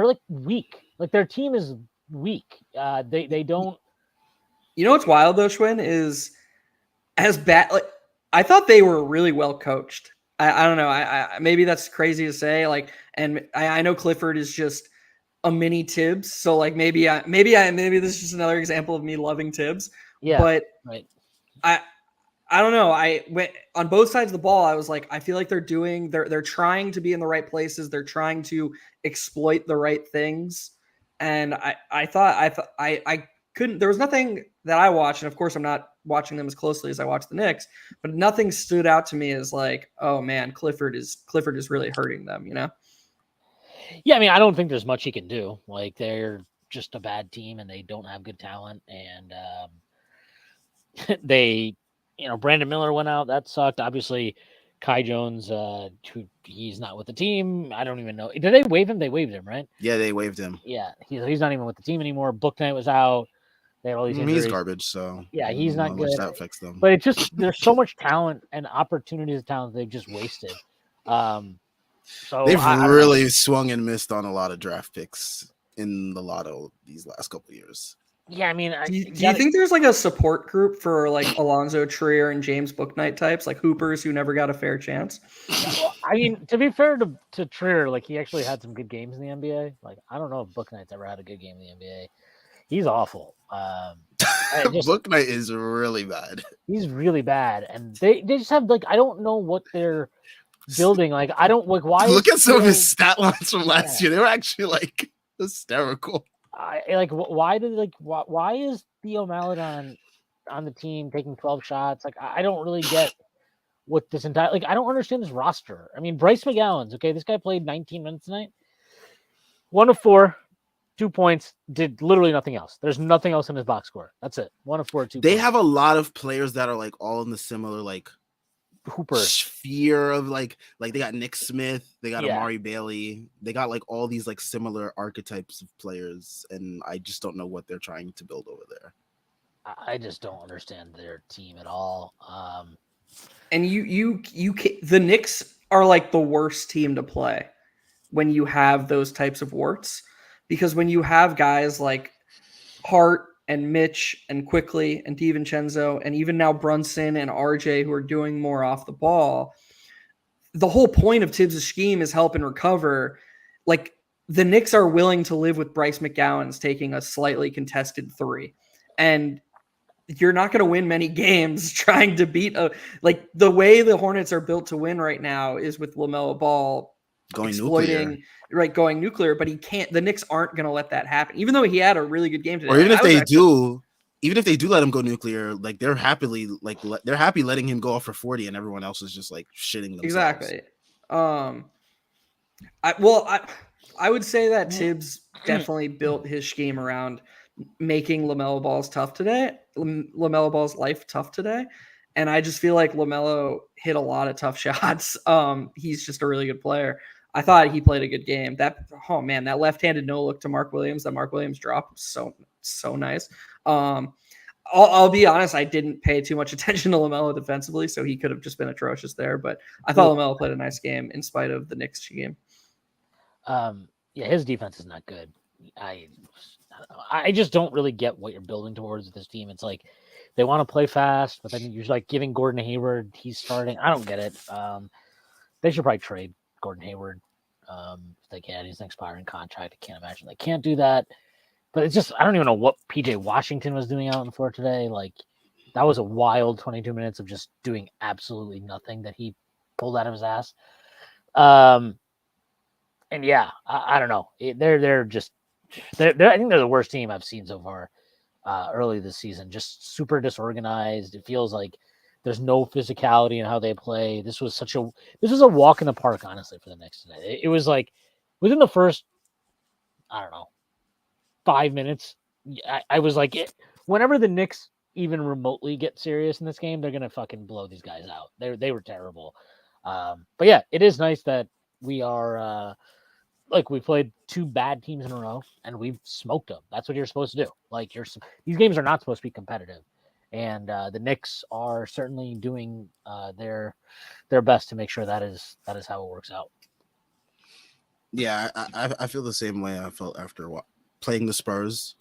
like weak. Like their team is weak. They don't. You know what's wild though, Schwinn, is as bad. Like I thought they were really well coached. I don't know. I maybe that's crazy to say. Like, and I know Clifford is just a mini Tibbs. So like maybe this is just another example of me loving Tibbs. Yeah. But right. I don't know. I went on both sides of the ball. I was like, I feel like they're trying to be in the right places. They're trying to exploit the right things. And I thought I couldn't, there was nothing that I watched. And of course I'm not watching them as closely as I watch the Knicks, but nothing stood out to me as like, oh man, Clifford is really hurting them, Yeah. I mean, I don't think there's much he can do. Like they're just a bad team and they don't have good talent. And they, Brandon Miller went out. That sucked. Obviously, Kai Jones, he's not with the team. I don't even know. Did they waive him? They waived him, right? Yeah, they waived him. Yeah, he's not even with the team anymore. Booknight was out. They had all these injuries. He's garbage, so yeah, he's not good. That affects them. But it's just there's so much talent and opportunities of talent they've just wasted. So they've really swung and missed on a lot of draft picks in the lotto these last couple of years. Yeah, I mean, do you think there's like a support group for like Alonzo Trier and James Booknight types, like hoopers who never got a fair chance? I mean, to be fair to Trier, like he actually had some good games in the NBA. Like I don't know if Booknight's ever had a good game in the NBA. He's awful. Booknight is really bad. He's really bad, and they just have like I don't know what they're building. Like I don't like why. Look at some of his stat lines from last year. They were actually like hysterical. Why is Theo Maledon on the team taking 12 shots? Like I don't really get what this entire I don't understand this roster. I mean, Bryce McGowan's okay. This guy played 19 minutes tonight. 1 of 4, 2 points, did literally nothing else. There's nothing else in his box score. That's it. 1 of 4, 2 They points. have a lot of players that are like all in the similar like Hooper sphere of like they got Nick Smith, they got Amari Bailey, they got like all these like similar archetypes of players, and I just don't know what they're trying to build over there. I just don't understand their team at all. And the Knicks are like the worst team to play when you have those types of warts, because when you have guys like Hart and Mitch and Quickly and DiVincenzo and even now Brunson and RJ who are doing more off the ball, the whole point of Tibbs' scheme is help and recover. Like the Knicks are willing to live with Bryce McGowan's taking a slightly contested three. And you're not going to win many games trying to beat the way the Hornets are built to win right now is with LaMelo Ball going nuclear. Going nuclear, but he can't. The Knicks aren't going to let that happen, even though he had a really good game today. Or even if they do let him go nuclear, like they're happy letting him go off for 40, and everyone else is just like shitting themselves. Exactly. I would say that Tibbs definitely built his scheme around making LaMelo Ball's life tough today. And I just feel like LaMelo hit a lot of tough shots. He's just a really good player. I thought he played a good game. That left-handed no look to Mark Williams, that Mark Williams drop was so nice. I'll be honest, I didn't pay too much attention to LaMelo defensively, so he could have just been atrocious there. But I thought LaMelo played a nice game in spite of the Knicks game. Yeah, his defense is not good. I just don't really get what you're building towards with this team. It's like they want to play fast, but then you're like giving Gordon Hayward, he's starting. I don't get it. They should probably trade Gordon Hayward. If they can, he's an expiring contract. I can't imagine they can't do that. But it's just, I don't even know what PJ Washington was doing out on the floor today. Like, that was a wild 22 minutes of just doing absolutely nothing that he pulled out of his ass. And yeah, I don't know. They're I think they're the worst team I've seen so far early this season. Just super disorganized. It feels like there's no physicality in how they play. This was a walk in the park, honestly, for the Knicks today. It was like within the first, I don't know, 5 minutes, I was like, whenever the Knicks even remotely get serious in this game, they're gonna fucking blow these guys out. They were terrible. But yeah, it is nice that we are we played two bad teams in a row and we've smoked them. That's what you're supposed to do. Like these games are not supposed to be competitive, and the Knicks are certainly doing their best to make sure that is how it works out. Yeah, I feel the same way I felt after playing the Spurs.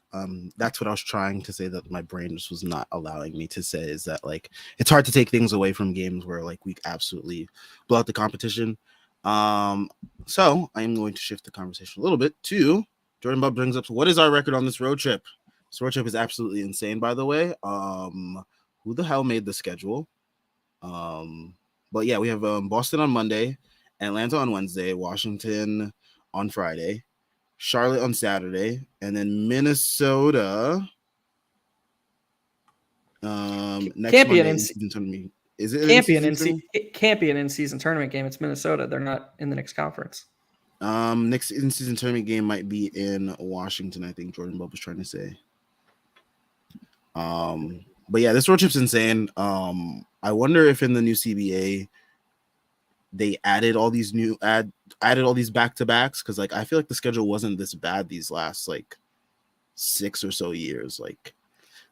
That's what I was trying to say, that my brain just was not allowing me to say, is that like it's hard to take things away from games where like we absolutely blow out the competition. So I am going to shift the conversation a little bit to Jordan Bub brings up, what is our record on this road trip? This road trip is absolutely insane, by the way. Who the hell made the schedule? But yeah, we have Boston on Monday, Atlanta on Wednesday, Washington on Friday, Charlotte on Saturday, and then Minnesota next can't Monday be an in-season tournament. Is it it can't be an in-season tournament game. It's Minnesota. They're not in the Knicks conference. Next in-season tournament game might be in Washington, I think Jordan Bob was trying to say. But yeah, this road trip's insane. I wonder if in the new CBA they added all these back-to-backs, because like I feel like the schedule wasn't this bad these last like 6 or so years. Like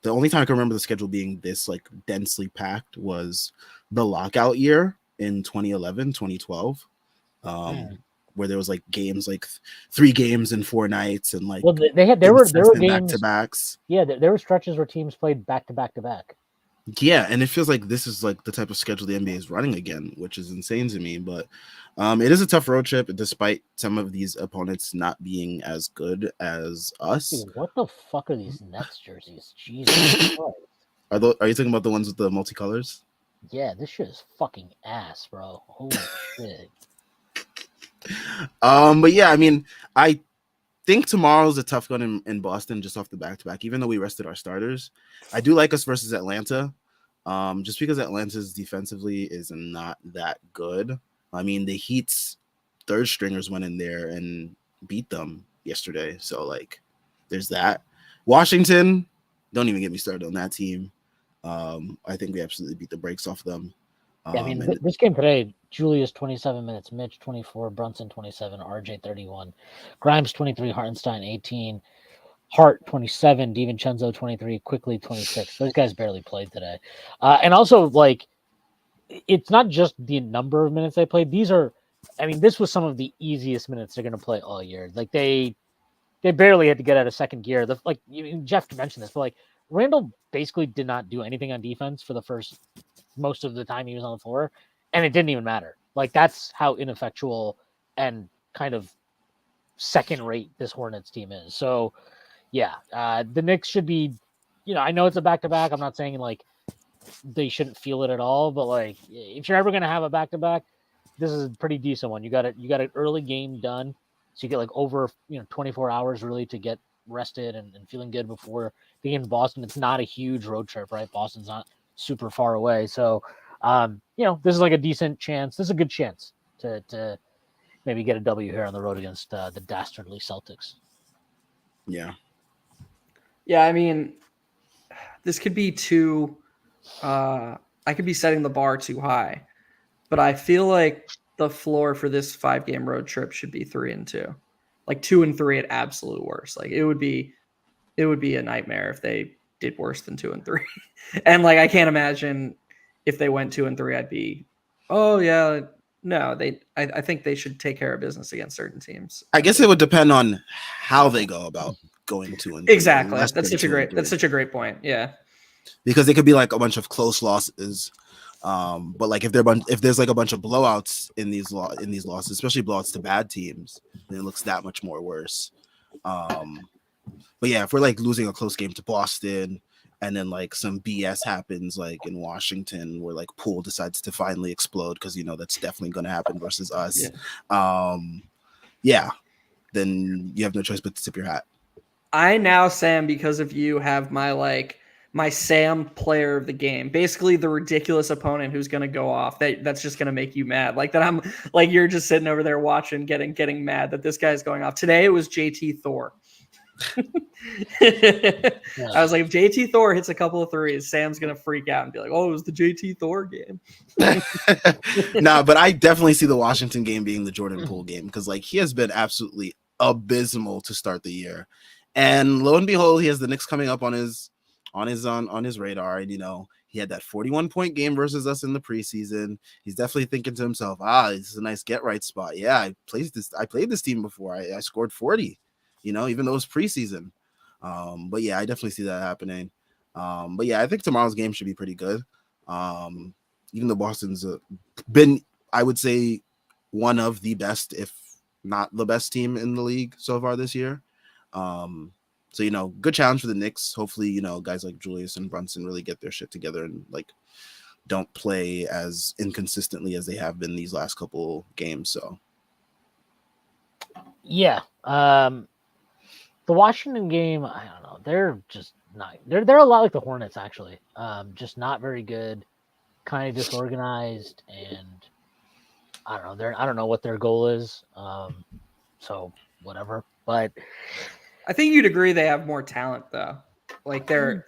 the only time I can remember the schedule being this like densely packed was the lockout year in 2011, 2012, where there was like games, like 3 games in 4 nights, and like there were games back-to-backs. Yeah, there were stretches where teams played back-to-back. Yeah, and it feels like this is like the type of schedule the NBA is running again, which is insane to me. But it is a tough road trip, despite some of these opponents not being as good as us. Dude, what the fuck are these Nets jerseys? Jesus Christ. Are you talking about the ones with the multicolors? Yeah, this shit is fucking ass, bro. Holy shit. But yeah, I mean, I think tomorrow's a tough one in Boston, just off the back-to-back, even though we rested our starters. I do like us versus Atlanta, just because Atlanta's defensively is not that good. I mean, the Heat's third stringers went in there and beat them yesterday, so like there's that. Washington, don't even get me started on that team. I think we absolutely beat the brakes off them. Yeah, I mean, this game today, Julius 27 minutes, Mitch 24, Brunson 27, RJ 31, Grimes 23, Hartenstein 18, Hart 27, DiVincenzo 23, Quickly 26. Those guys barely played today. And also, like, it's not just the number of minutes they played. This was some of the easiest minutes they're going to play all year. Like, they barely had to get out of second gear. Jeff mentioned this, but like, Randall basically did not do anything on defense for the first most of the time he was on the floor, and it didn't even matter. Like, that's how ineffectual and kind of second rate this Hornets team is. So yeah, the Knicks should be, I know it's a back-to-back. I'm not saying like they shouldn't feel it at all, but like if you're ever going to have a back-to-back, this is a pretty decent one. You got an early game done. So you get like over 24 hours really to get rested and feeling good before the game in Boston. It's not a huge road trip, right? Boston's not super far away. So this is like a decent chance. This is a good chance to maybe get a W here on the road against the dastardly Celtics. Yeah. Yeah, I mean, this could be too I could be setting the bar too high, but I feel like the floor for this 5-game road trip should be 3-2, like 2-3 at absolute worst. Like it would be a nightmare if they did worse than 2-3. And like I can't imagine if they went 2-3, I'd be, oh yeah, no. I think they should take care of business against certain teams. I guess it would depend on how they go about going 2-3. Exactly. That's such a great point. Yeah. Because it could be like a bunch of close losses. But like if there's like a bunch of blowouts in these losses, especially blowouts to bad teams, then it looks that much more worse. But yeah, if we're like losing a close game to Boston and then like some BS happens like in Washington where like Poole decides to finally explode because that's definitely going to happen versus us. Then you have no choice but to tip your hat. I now, Sam, because of you, have my Sam player of the game, basically the ridiculous opponent who's going to go off. That's just going to make you mad. Like that, I'm like you're just sitting over there watching, getting mad that this guy's going off. Today it was JT Thor. I was like, if JT Thor hits a couple of threes, Sam's going to freak out and be like, "Oh, it was the JT Thor game." Nah, but I definitely see the Washington game being the Jordan Poole game because like he has been absolutely abysmal to start the year, and lo and behold, he has the Knicks coming up on his radar, and he had that 41-point game versus us in the preseason. He's definitely thinking to himself, this is a nice get right spot. Yeah, I played this team before. I scored 40, even though it's preseason. But yeah, I definitely see that happening. But yeah, I think tomorrow's game should be pretty good. Even though Boston's been, I would say, one of the best, if not the best team in the league so far this year. So, good challenge for the Knicks. Hopefully, guys like Julius and Brunson really get their shit together and like don't play as inconsistently as they have been these last couple games. So, yeah, the Washington game, I don't know. They're just not. They're a lot like the Hornets actually. Just not very good, kind of disorganized, and I don't know. I don't know what their goal is. So whatever, but. I think you'd agree they have more talent, though. Like there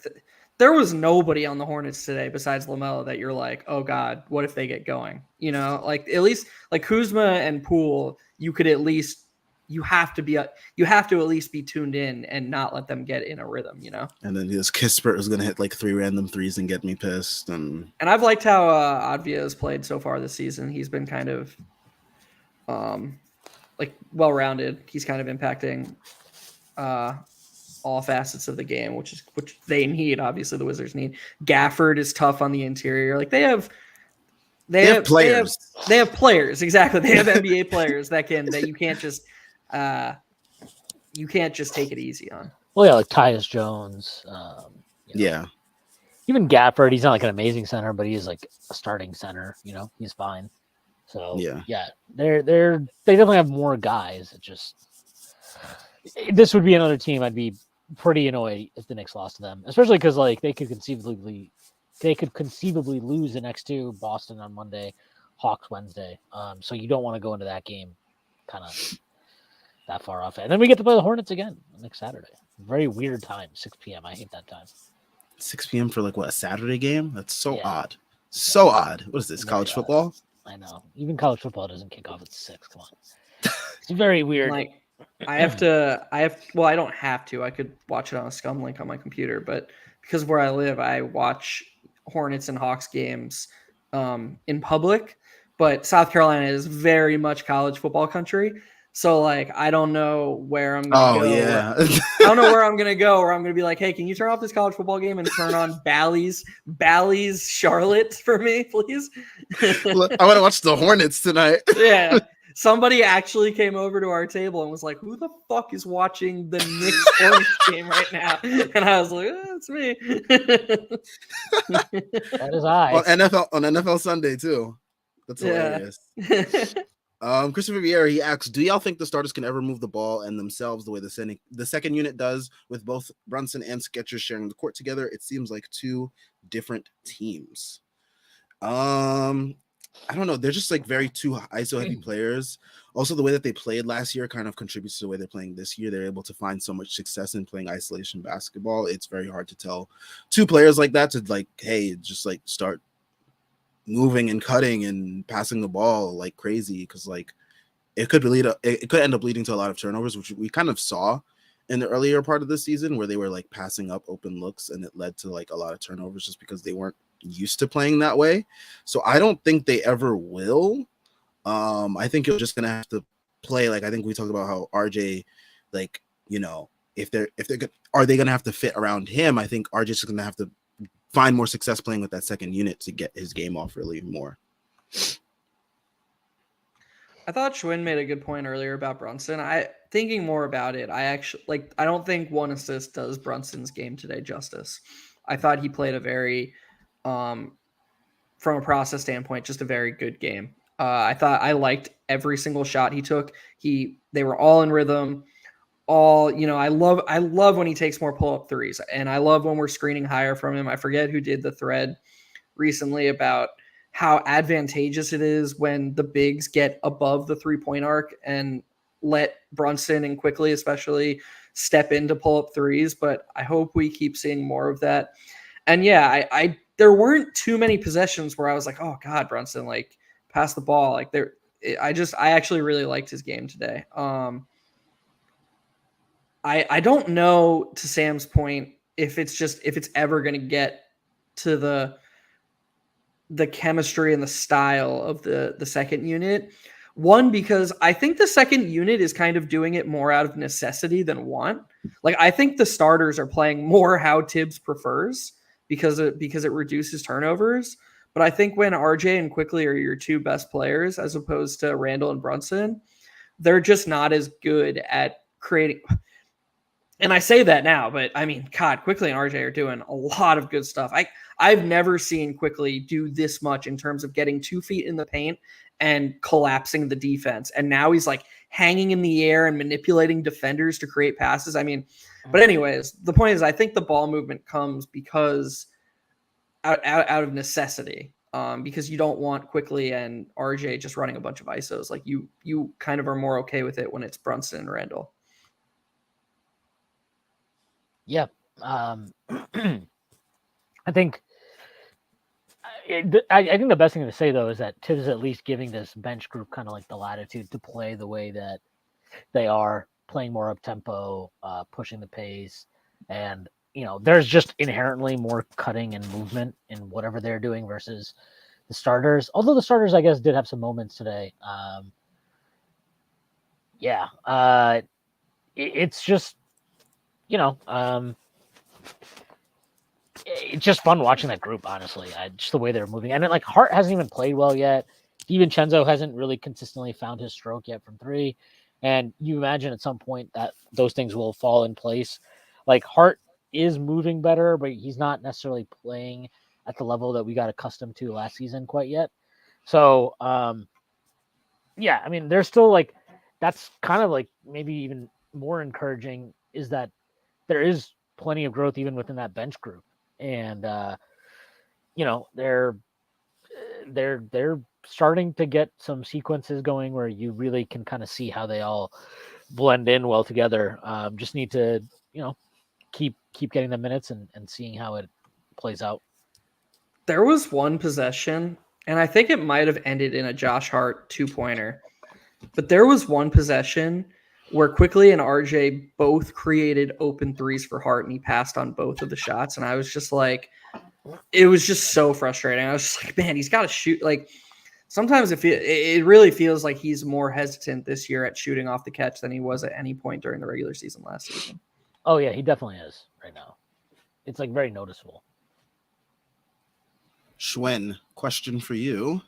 was nobody on the Hornets today besides LaMelo that you're like, oh God, what if they get going? Like at least like Kuzma and Poole, you have to at least be tuned in and not let them get in a rhythm, And then this Kispert is gonna hit like 3 random threes and get me pissed. And I've liked how Advia has played so far this season. He's been kind of like well-rounded. He's kind of impacting all facets of the game, which they need. Obviously, the Wizards need. Gafford is tough on the interior. Like they have players. They have players. Exactly. They have NBA players that you can't just take it easy on. Well, yeah, like Tyus Jones. Yeah. Even Gafford, he's not like an amazing center, but he is like a starting center. He's fine. So yeah, they definitely have more guys. It just. This would be another team I'd be pretty annoyed if the Knicks lost to them, especially because like they could conceivably lose the next two, Boston on Monday, Hawks Wednesday. So you don't want to go into that game kind of that far off. And then we get to play the Hornets again next Saturday. Very weird time, 6 p.m. I hate that time. 6 p.m. for like what, a Saturday game? That's so odd. So odd. What is this? College football? I know. Even college football doesn't kick off at 6. Come on. It's very weird. I don't have to. I could watch it on a Scum link on my computer, but because of where I live, I watch Hornets and Hawks games in public. But South Carolina is very much college football country. So like I don't know where I'm gonna go. Yeah. I don't know where I'm gonna go, or I'm gonna be like, hey, can you turn off this college football game and turn on Bally's Charlotte for me, please? I want to watch the Hornets tonight. Yeah. Somebody actually came over to our table and was like, "Who the fuck is watching the Knicks Hornets game right now?" And I was like, "It's me." That is I. On NFL Sunday too. That's hilarious. Christopher Vieira, he asks, do y'all think the starters can ever move the ball and themselves the way the second unit does, with both Brunson and Skechers sharing the court together? It seems like two different teams. I don't know. They're just like very two ISO heavy players. Also, the way that they played last year kind of contributes to the way they're playing this year. They're able to find so much success in playing isolation basketball. It's very hard to tell two players like that to like, hey, just like start moving and cutting and passing the ball like crazy, because like it could end up leading to a lot of turnovers, which we kind of saw in the earlier part of the season, where they were like passing up open looks and it led to like a lot of turnovers just because they weren't used to playing that way. So I don't think they ever will. I think you're just gonna have to play like, I think we talked about how RJ, like, you know, if they're good, are they gonna have to fit around him? I think RJ's just gonna have to find more success playing with that second unit to get his game off really more. I thought Schwinn made a good point earlier about Brunson. Thinking more about it, I don't think one assist does Brunson's game today justice. I thought he played a very, from a process standpoint, just a very good game. I thought I liked every single shot he took. They were all in rhythm. I love when he takes more pull-up threes, and I love when we're screening higher from him. I forget who did the thread recently about how advantageous it is when the bigs get above the 3-point arc and let Brunson and Quickly especially step into pull-up threes. But I hope we keep seeing more of that. And yeah, I there weren't too many possessions where I was like, oh God, Brunson, like pass the ball. Like I actually really liked his game today. I don't know, to Sam's point, if it's ever going to get to the chemistry and the style of the second unit. One, because I think the second unit is kind of doing it more out of necessity than want. Like, I think the starters are playing more how Tibbs prefers because it reduces turnovers. But I think when RJ and Quickly are your two best players, as opposed to Randall and Brunson, they're just not as good at creating. And I say that now, but I mean, God, Quickly and RJ are doing a lot of good stuff. I've never seen Quickly do this much in terms of getting 2 feet in the paint and collapsing the defense. And now he's like hanging in the air and manipulating defenders to create passes. I mean, but anyways, the point is, I think the ball movement comes because out of necessity, because you don't want Quickly and RJ just running a bunch of ISOs. Like you kind of are more okay with it when it's Brunson and Randall. Yeah. I think I think the best thing to say, though, is that Tibbs is at least giving this bench group kind of like the latitude to play the way that they are, playing more up tempo, pushing the pace, and there's just inherently more cutting and movement in whatever they're doing versus the starters. Although the starters, I guess, did have some moments today. It's just it's just fun watching that group, honestly. Just the way they're moving. And then, like, Hart hasn't even played well yet. DiVincenzo hasn't really consistently found his stroke yet from three. And you imagine at some point that those things will fall in place. Like, Hart is moving better, but he's not necessarily playing at the level that we got accustomed to last season quite yet. So, yeah, I mean, there's still, like, that's kind of like maybe even more encouraging is that there is plenty of growth even within that bench group. And they're starting to get some sequences going where you really can kind of see how they all blend in well together. Just need to keep getting the minutes and seeing how it plays out. There was one possession, and I think it might have ended in a Josh Hart 2-pointer, but there was one possession where Quickly and RJ both created open threes for Hart, and he passed on both of the shots. And I was just like, it was just so frustrating. I was just like, man, he's got to shoot. Like, sometimes it really feels like he's more hesitant this year at shooting off the catch than he was at any point during the regular season last season. Oh yeah, he definitely is right now. It's like very noticeable. Schwen, question for you.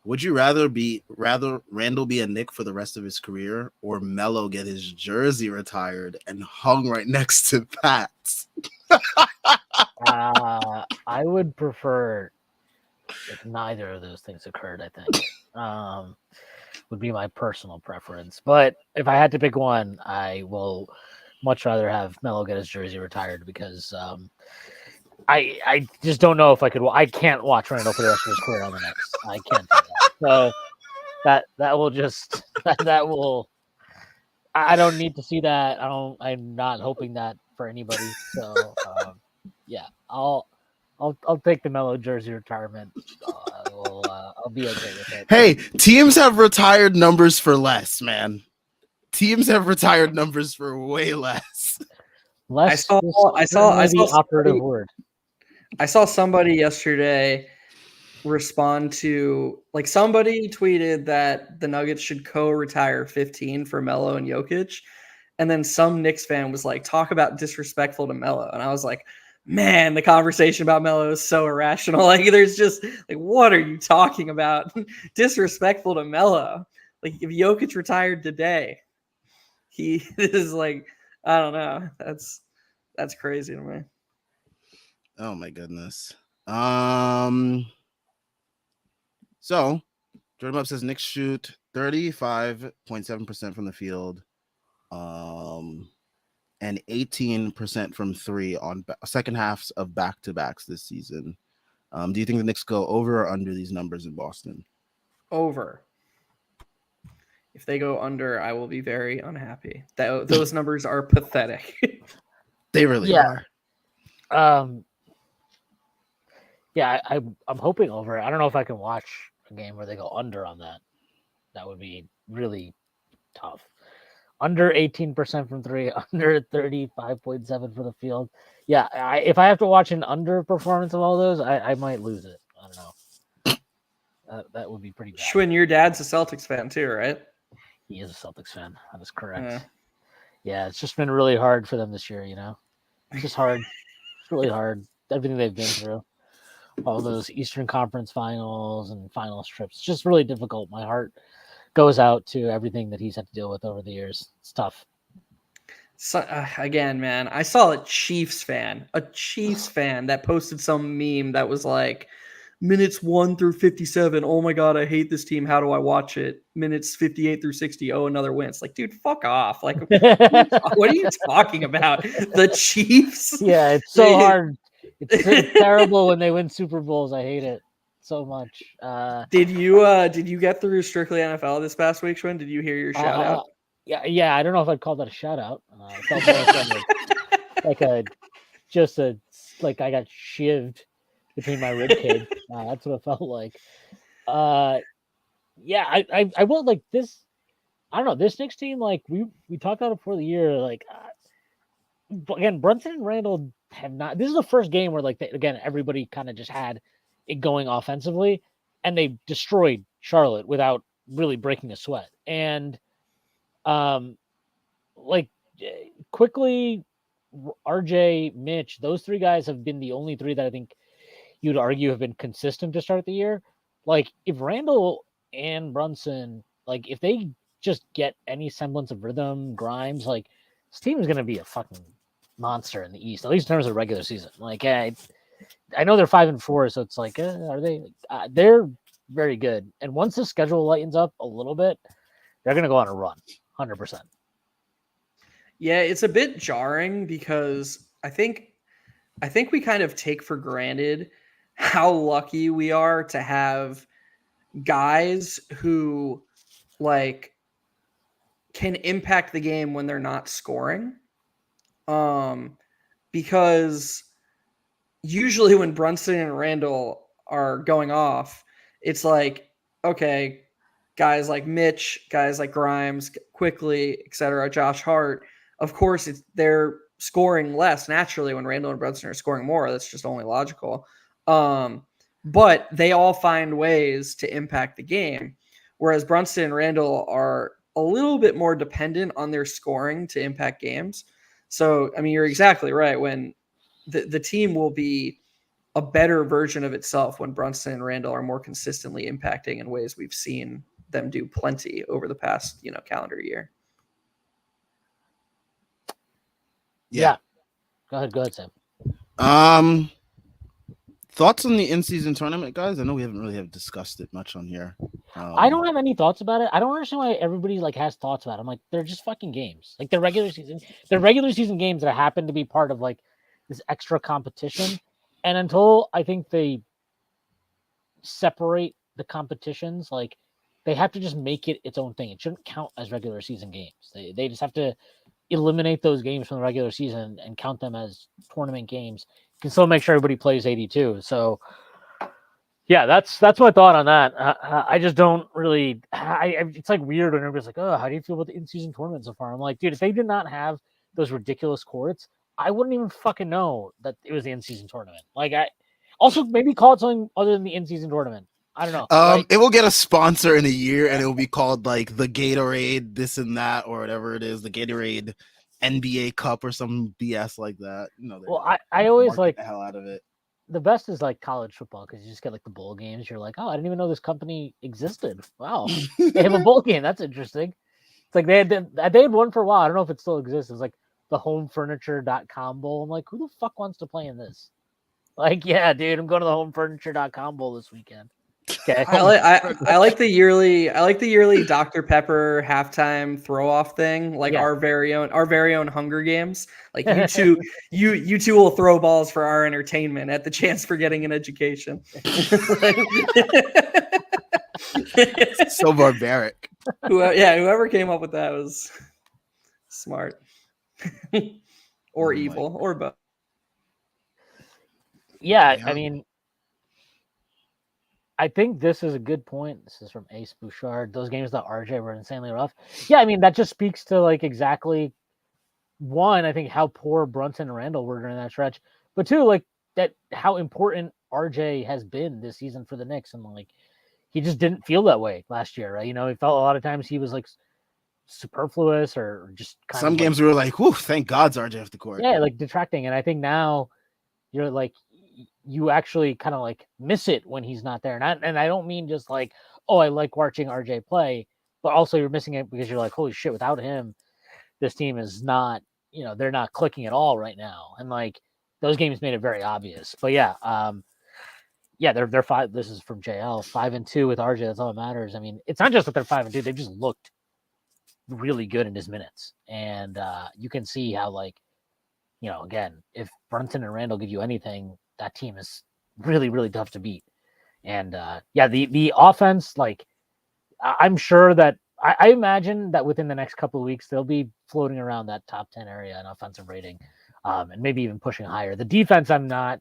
Would you rather Randall be a Knick for the rest of his career, or Melo get his jersey retired and hung right next to Pat's? I would prefer if neither of those things occurred. I think would be my personal preference. But if I had to pick one, I will much rather have Melo get his jersey retired because I just don't know if I could. I can't watch Randall for the rest of his career on the Knicks. I can't do that. So that will just that will. I don't need to see that. I'm not hoping that for anybody. So yeah, I'll take the Melo jersey retirement. I'll be okay with it. Hey, teams have retired numbers for less, man. Teams have retired numbers for way less. Less. I saw the operative word. I saw somebody yesterday respond to, like, somebody tweeted that the Nuggets should co-retire 15 for Melo and Jokic, and then some Knicks fan was like, talk about disrespectful to Melo, and I was like, man, the conversation about Melo is so irrational. Like, there's just like, what are you talking about? Disrespectful to Melo. Like, if Jokic retired today, he is like, I don't know. That's crazy to me. Oh my goodness. So Jordan Bubb says Knicks shoot 35.7% from the field, and 18% from three on second halves of back-to-backs this season. Do you think the Knicks go over or under these numbers in Boston? Over. If they go under, I will be very unhappy. Those numbers are pathetic. They really are. Yeah, I'm hoping over. I don't know if I can watch a game where they go under on that. That would be really tough. Under 18% from three, under 35.7 for the field. Yeah, if I have to watch an underperformance of all those, I might lose it. I don't know. That would be pretty bad. Schwinn, your dad's a Celtics fan too, right? He is a Celtics fan. That is correct. Yeah, it's just been really hard for them this year, you know? It's just hard. It's really hard. Everything they've been through. All those Eastern Conference finals and finals trips. It's just really difficult. My heart goes out to everything that he's had to deal with over the years. It's tough. So, again, man, I saw a Chiefs fan that posted some meme that was like, minutes 1 through 57. Oh my God, I hate this team. How do I watch it? Minutes 58 through 60. Oh, another win. It's like, dude, fuck off. Like, what are you talking about? The Chiefs? Yeah, it's so hard. It's terrible when they win Super Bowls. I hate it so much. Did you get through Strictly NFL this past week, Schwinn? Did you hear your shout out? Yeah. I don't know if I'd call that a shout out. I felt like I got shivved between my rib cage. That's what it felt like. Yeah, I will like this. I don't know, this Knicks team. Like we talked about it before the year. Like again, Brunson and Randall have not. This is the first game where like everybody kind of just had it going offensively, and they destroyed Charlotte without really breaking a sweat. And like quickly, RJ, Mitch, those three guys have been the only three that I think you'd argue have been consistent to start the year. Like if Randall and Brunson, like if they just get any semblance of rhythm, Grimes, like this team is going to be a fucking monster in the East, at least in terms of regular season. Like I know they're 5-4, so it's like, are they? They're very good. And once the schedule lightens up a little bit, they're going to go on a run, 100%. Yeah, it's a bit jarring because I think we kind of take for granted how lucky we are to have guys who like can impact the game when they're not scoring. Because usually when Brunson and Randall are going off, it's like, okay, guys like Mitch, guys like Grimes, Quickly, etc., Josh Hart, of course they're scoring less naturally when Randall and Brunson are scoring more. That's just only logical. But they all find ways to impact the game, whereas Brunson and Randall are a little bit more dependent on their scoring to impact games. So, I mean, you're exactly right. When the team will be a better version of itself when Brunson and Randall are more consistently impacting in ways we've seen them do plenty over the past, calendar year. Yeah. Go ahead, Sam. Thoughts on the in-season tournament, guys? I know we haven't really discussed it much on here. I don't have any thoughts about it. I don't understand why everybody has thoughts about it. I'm like, they're just fucking games. Like they're regular season games that happen to be part of this extra competition. And until I think they separate the competitions, they have to just make it its own thing. It shouldn't count as regular season games. They just have to eliminate those games from the regular season and count them as tournament games. You can still make sure everybody plays 82. So yeah, that's my thought on that. I just don't really. It's weird when everybody's like, "Oh, how do you feel about the in-season tournament so far?" I'm like, dude, if they did not have those ridiculous courts, I wouldn't even fucking know that it was the in-season tournament. I also maybe call it something other than the in-season tournament. I don't know. It will get a sponsor in a year, and it will be called the Gatorade this and that or whatever it is, the Gatorade NBA Cup or some BS like that. Well, I always the hell out of it. The best is college football because you just get the bowl games. You're like, oh, I didn't even know this company existed. Wow, they have a bowl game. That's interesting. It's they had one for a while. I don't know if it still exists. It's the homefurniture.com bowl. I'm like, who the fuck wants to play in this? Yeah, dude, I'm going to the homefurniture.com bowl this weekend. Okay. I like the yearly Dr. Pepper halftime throw off thing, our very own Hunger Games. You two will throw balls for our entertainment at the chance for getting an education. So barbaric. Whoever came up with that was smart. Or evil, or both. Yeah, I mean, I think this is a good point. This is from Ace Bouchard. Those games that RJ were insanely rough. Yeah, I mean, that just speaks to exactly one, I think how poor Brunson and Randall were during that stretch, but two, that how important RJ has been this season for the Knicks. And he just didn't feel that way last year, right? He felt a lot of times he was superfluous or just kind some of games we were like, whew, thank God's RJ off the court. Yeah, detracting. And I think now you're you actually kind of miss it when he's not there. And I don't mean just oh, I like watching RJ play, but also you're missing it because you're holy shit, without him, this team is not, they're not clicking at all right now. And those games made it very obvious. But yeah, they're 5. This is from JL 5-2 with RJ. That's all that matters. I mean, it's not just that they're 5-2. They've just looked really good in his minutes. And you can see how again, if Brunson and Randall give you anything, that team is really, really tough to beat. And the offense, I'm sure that I imagine that within the next couple of weeks, they'll be floating around that top 10 area in offensive rating, and maybe even pushing higher. The defense, I'm not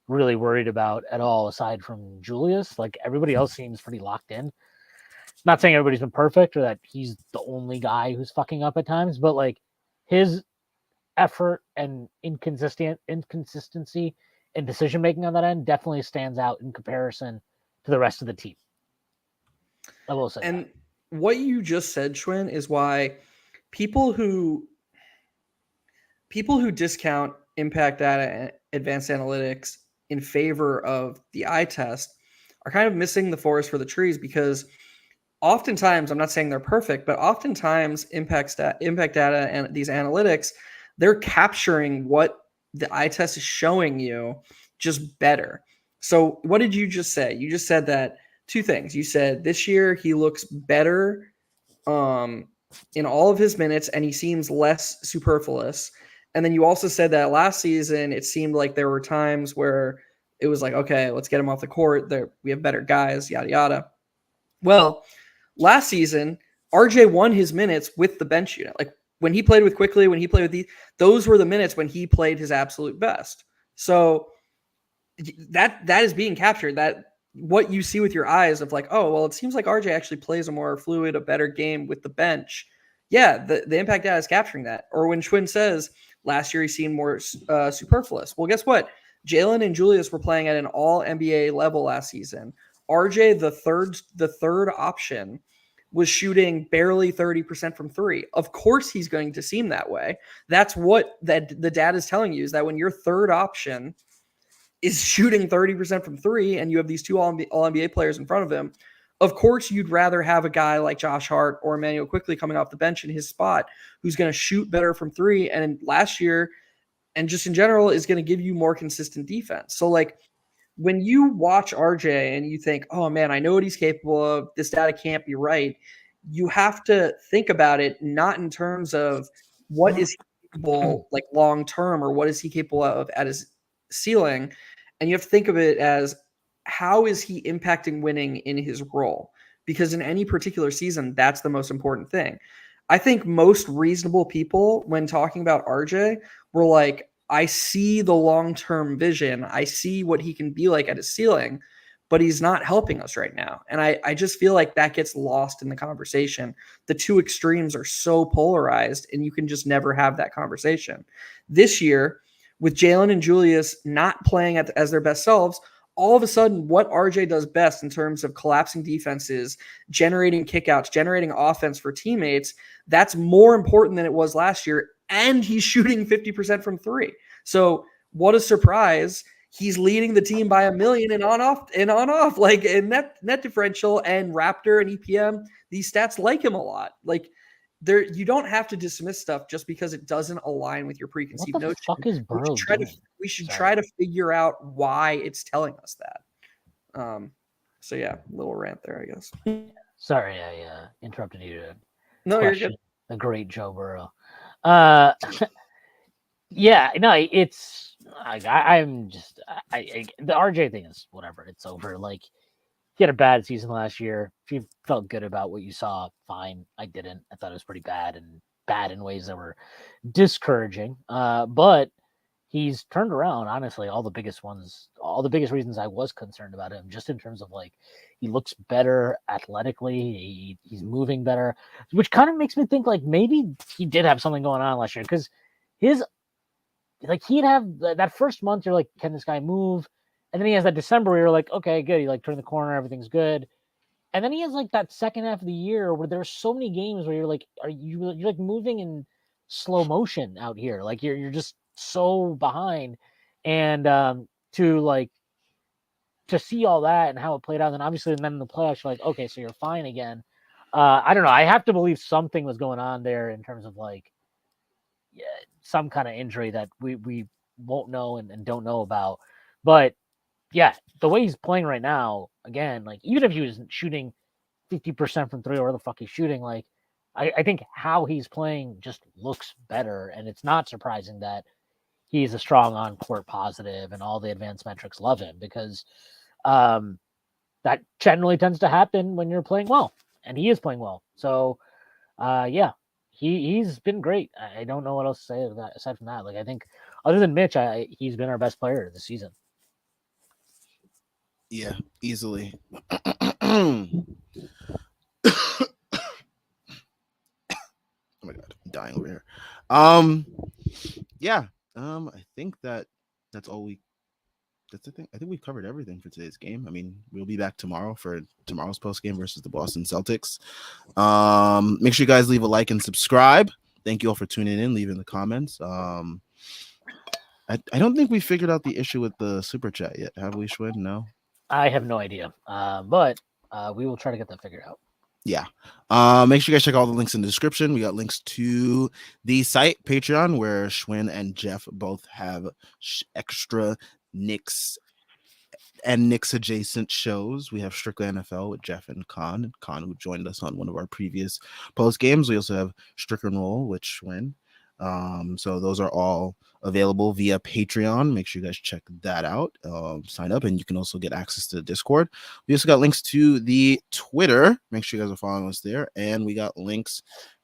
really worried about at all, aside from Julius. Everybody else seems pretty locked in. Not saying everybody's been perfect or that he's the only guy who's fucking up at times, but his effort and inconsistency and decision making on that end definitely stands out in comparison to the rest of the team. I will say. And what you just said, Schwinn, is why people who discount impact data and advanced analytics in favor of the eye test are kind of missing the forest for the trees, because oftentimes, I'm not saying they're perfect, but oftentimes impact data and these analytics, they're capturing what the eye test is showing you just better. So what did you just say? You just said that two things. You said this year he looks better in all of his minutes and he seems less superfluous. And then you also said that last season it seemed like there were times where it was okay, let's get him off the court. We have better guys, yada, yada. Well, last season, RJ won his minutes with the bench unit. When he played with Quickly, when he played with those were the minutes when he played his absolute best. So that is being captured. That what you see with your eyes of oh, well, it seems like RJ actually plays a more fluid, a better game with the bench. Yeah, the impact data is capturing that. Or when Schwinn says last year he seemed more superfluous. Well, guess what? Jalen and Julius were playing at an all NBA level last season. RJ, the third option, was shooting barely 30% from three. Of course he's going to seem that way. That's what the data is telling you, is that when your third option is shooting 30% from three, and you have these two all NBA players in front of him, of course you'd rather have a guy like Josh Hart or Emmanuel Quickley coming off the bench in his spot who's going to shoot better from three. And last year, and just in general, is going to give you more consistent defense. So like when you watch RJ and you think, oh man, I know what he's capable of, this data can't be right, you have to think about it not in terms of what is he capable like long term or what is he capable of at his ceiling, and you have to think of it as how is he impacting winning in his role, because in any particular season that's the most important thing. I think most reasonable people when talking about RJ were like, I see the long-term vision. I see what he can be like at his ceiling, but he's not helping us right now. And I just feel like that gets lost in the conversation. The two extremes are so polarized, and you can just never have that conversation. This year, with Jalen and Julius not playing as their best selves, all of a sudden what RJ does best in terms of collapsing defenses, generating kickouts, generating offense for teammates, that's more important than it was last year. And he's shooting 50% from three. So what a surprise. He's leading the team by 1 million and on off, like in net differential and Raptor and EPM. These stats like him a lot. Like there, you don't have to dismiss stuff just because it doesn't align with your preconceived notion. What the fuck is Burrow doing? We should try to figure out why it's telling us that. So yeah, little rant there, I guess. Sorry, I interrupted you to you're good. The great Joe Burrow. Yeah, no, it's I'm just the RJ thing is whatever. It's over. Like he had a bad season last year. If you felt good about what you saw, fine. I didn't. I thought it was pretty bad in ways that were discouraging. But he's turned around, honestly, all the biggest reasons I was concerned about him, just in terms of like he looks better athletically, he's moving better, which kind of makes me think like maybe he did have something going on last year, because he'd have that first month you're like, can this guy move? And then he has that December where you're like, okay, good, he like turned the corner, everything's good. And then he has like that second half of the year where there's so many games where you're like, you're like moving in slow motion out here, like you're just so behind. And to see all that and how it played out, and obviously then in the playoffs you're like, okay, so you're fine again. I don't know, I have to believe something was going on there in terms of like some kind of injury that we won't know and don't know about. But yeah, the way he's playing right now, again, like even if he was shooting 50% from three or whatever the fuck he's shooting, like I think how he's playing just looks better, and it's not surprising that he's a strong on-court positive and all the advanced metrics love him, because that generally tends to happen when you're playing well, and he is playing well. So yeah, he's been great. I don't know what else to say of that, aside from that. Like I think other than Mitch, he's been our best player this season. Yeah, easily. Oh my god, I'm dying over here. Yeah. I think that's all that's the thing. I think we've covered everything for today's game. I mean, we'll be back tomorrow for tomorrow's post game versus the Boston Celtics. Make sure you guys leave a like and subscribe. Thank you all for tuning in, leaving the comments. I don't think we figured out the issue with the super chat yet, have we, Schwinn? No, I have no idea. But we will try to get that figured out. Yeah. Make sure you guys check all the links in the description. We got links to the site, Patreon, where Schwinn and Jeff both have extra Knicks and Knicks adjacent shows. We have Strictly NFL with Jeff and Khan, who joined us on one of our previous post games. We also have Strick and Roll with Schwinn. So those are all available via Patreon. Make sure you guys check that out. Sign up, and you can also get access to the Discord. We also got links to the Twitter. Make sure you guys are following us there. And we got links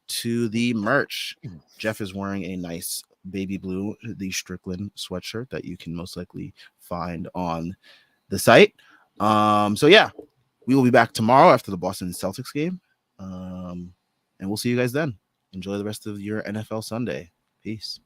to the merch. Jeff is wearing a nice baby blue, the Strickland sweatshirt that you can most likely find on the site. So yeah, we will be back tomorrow after the Boston Celtics game. And we'll see you guys then. Enjoy the rest of your NFL Sunday. Peace.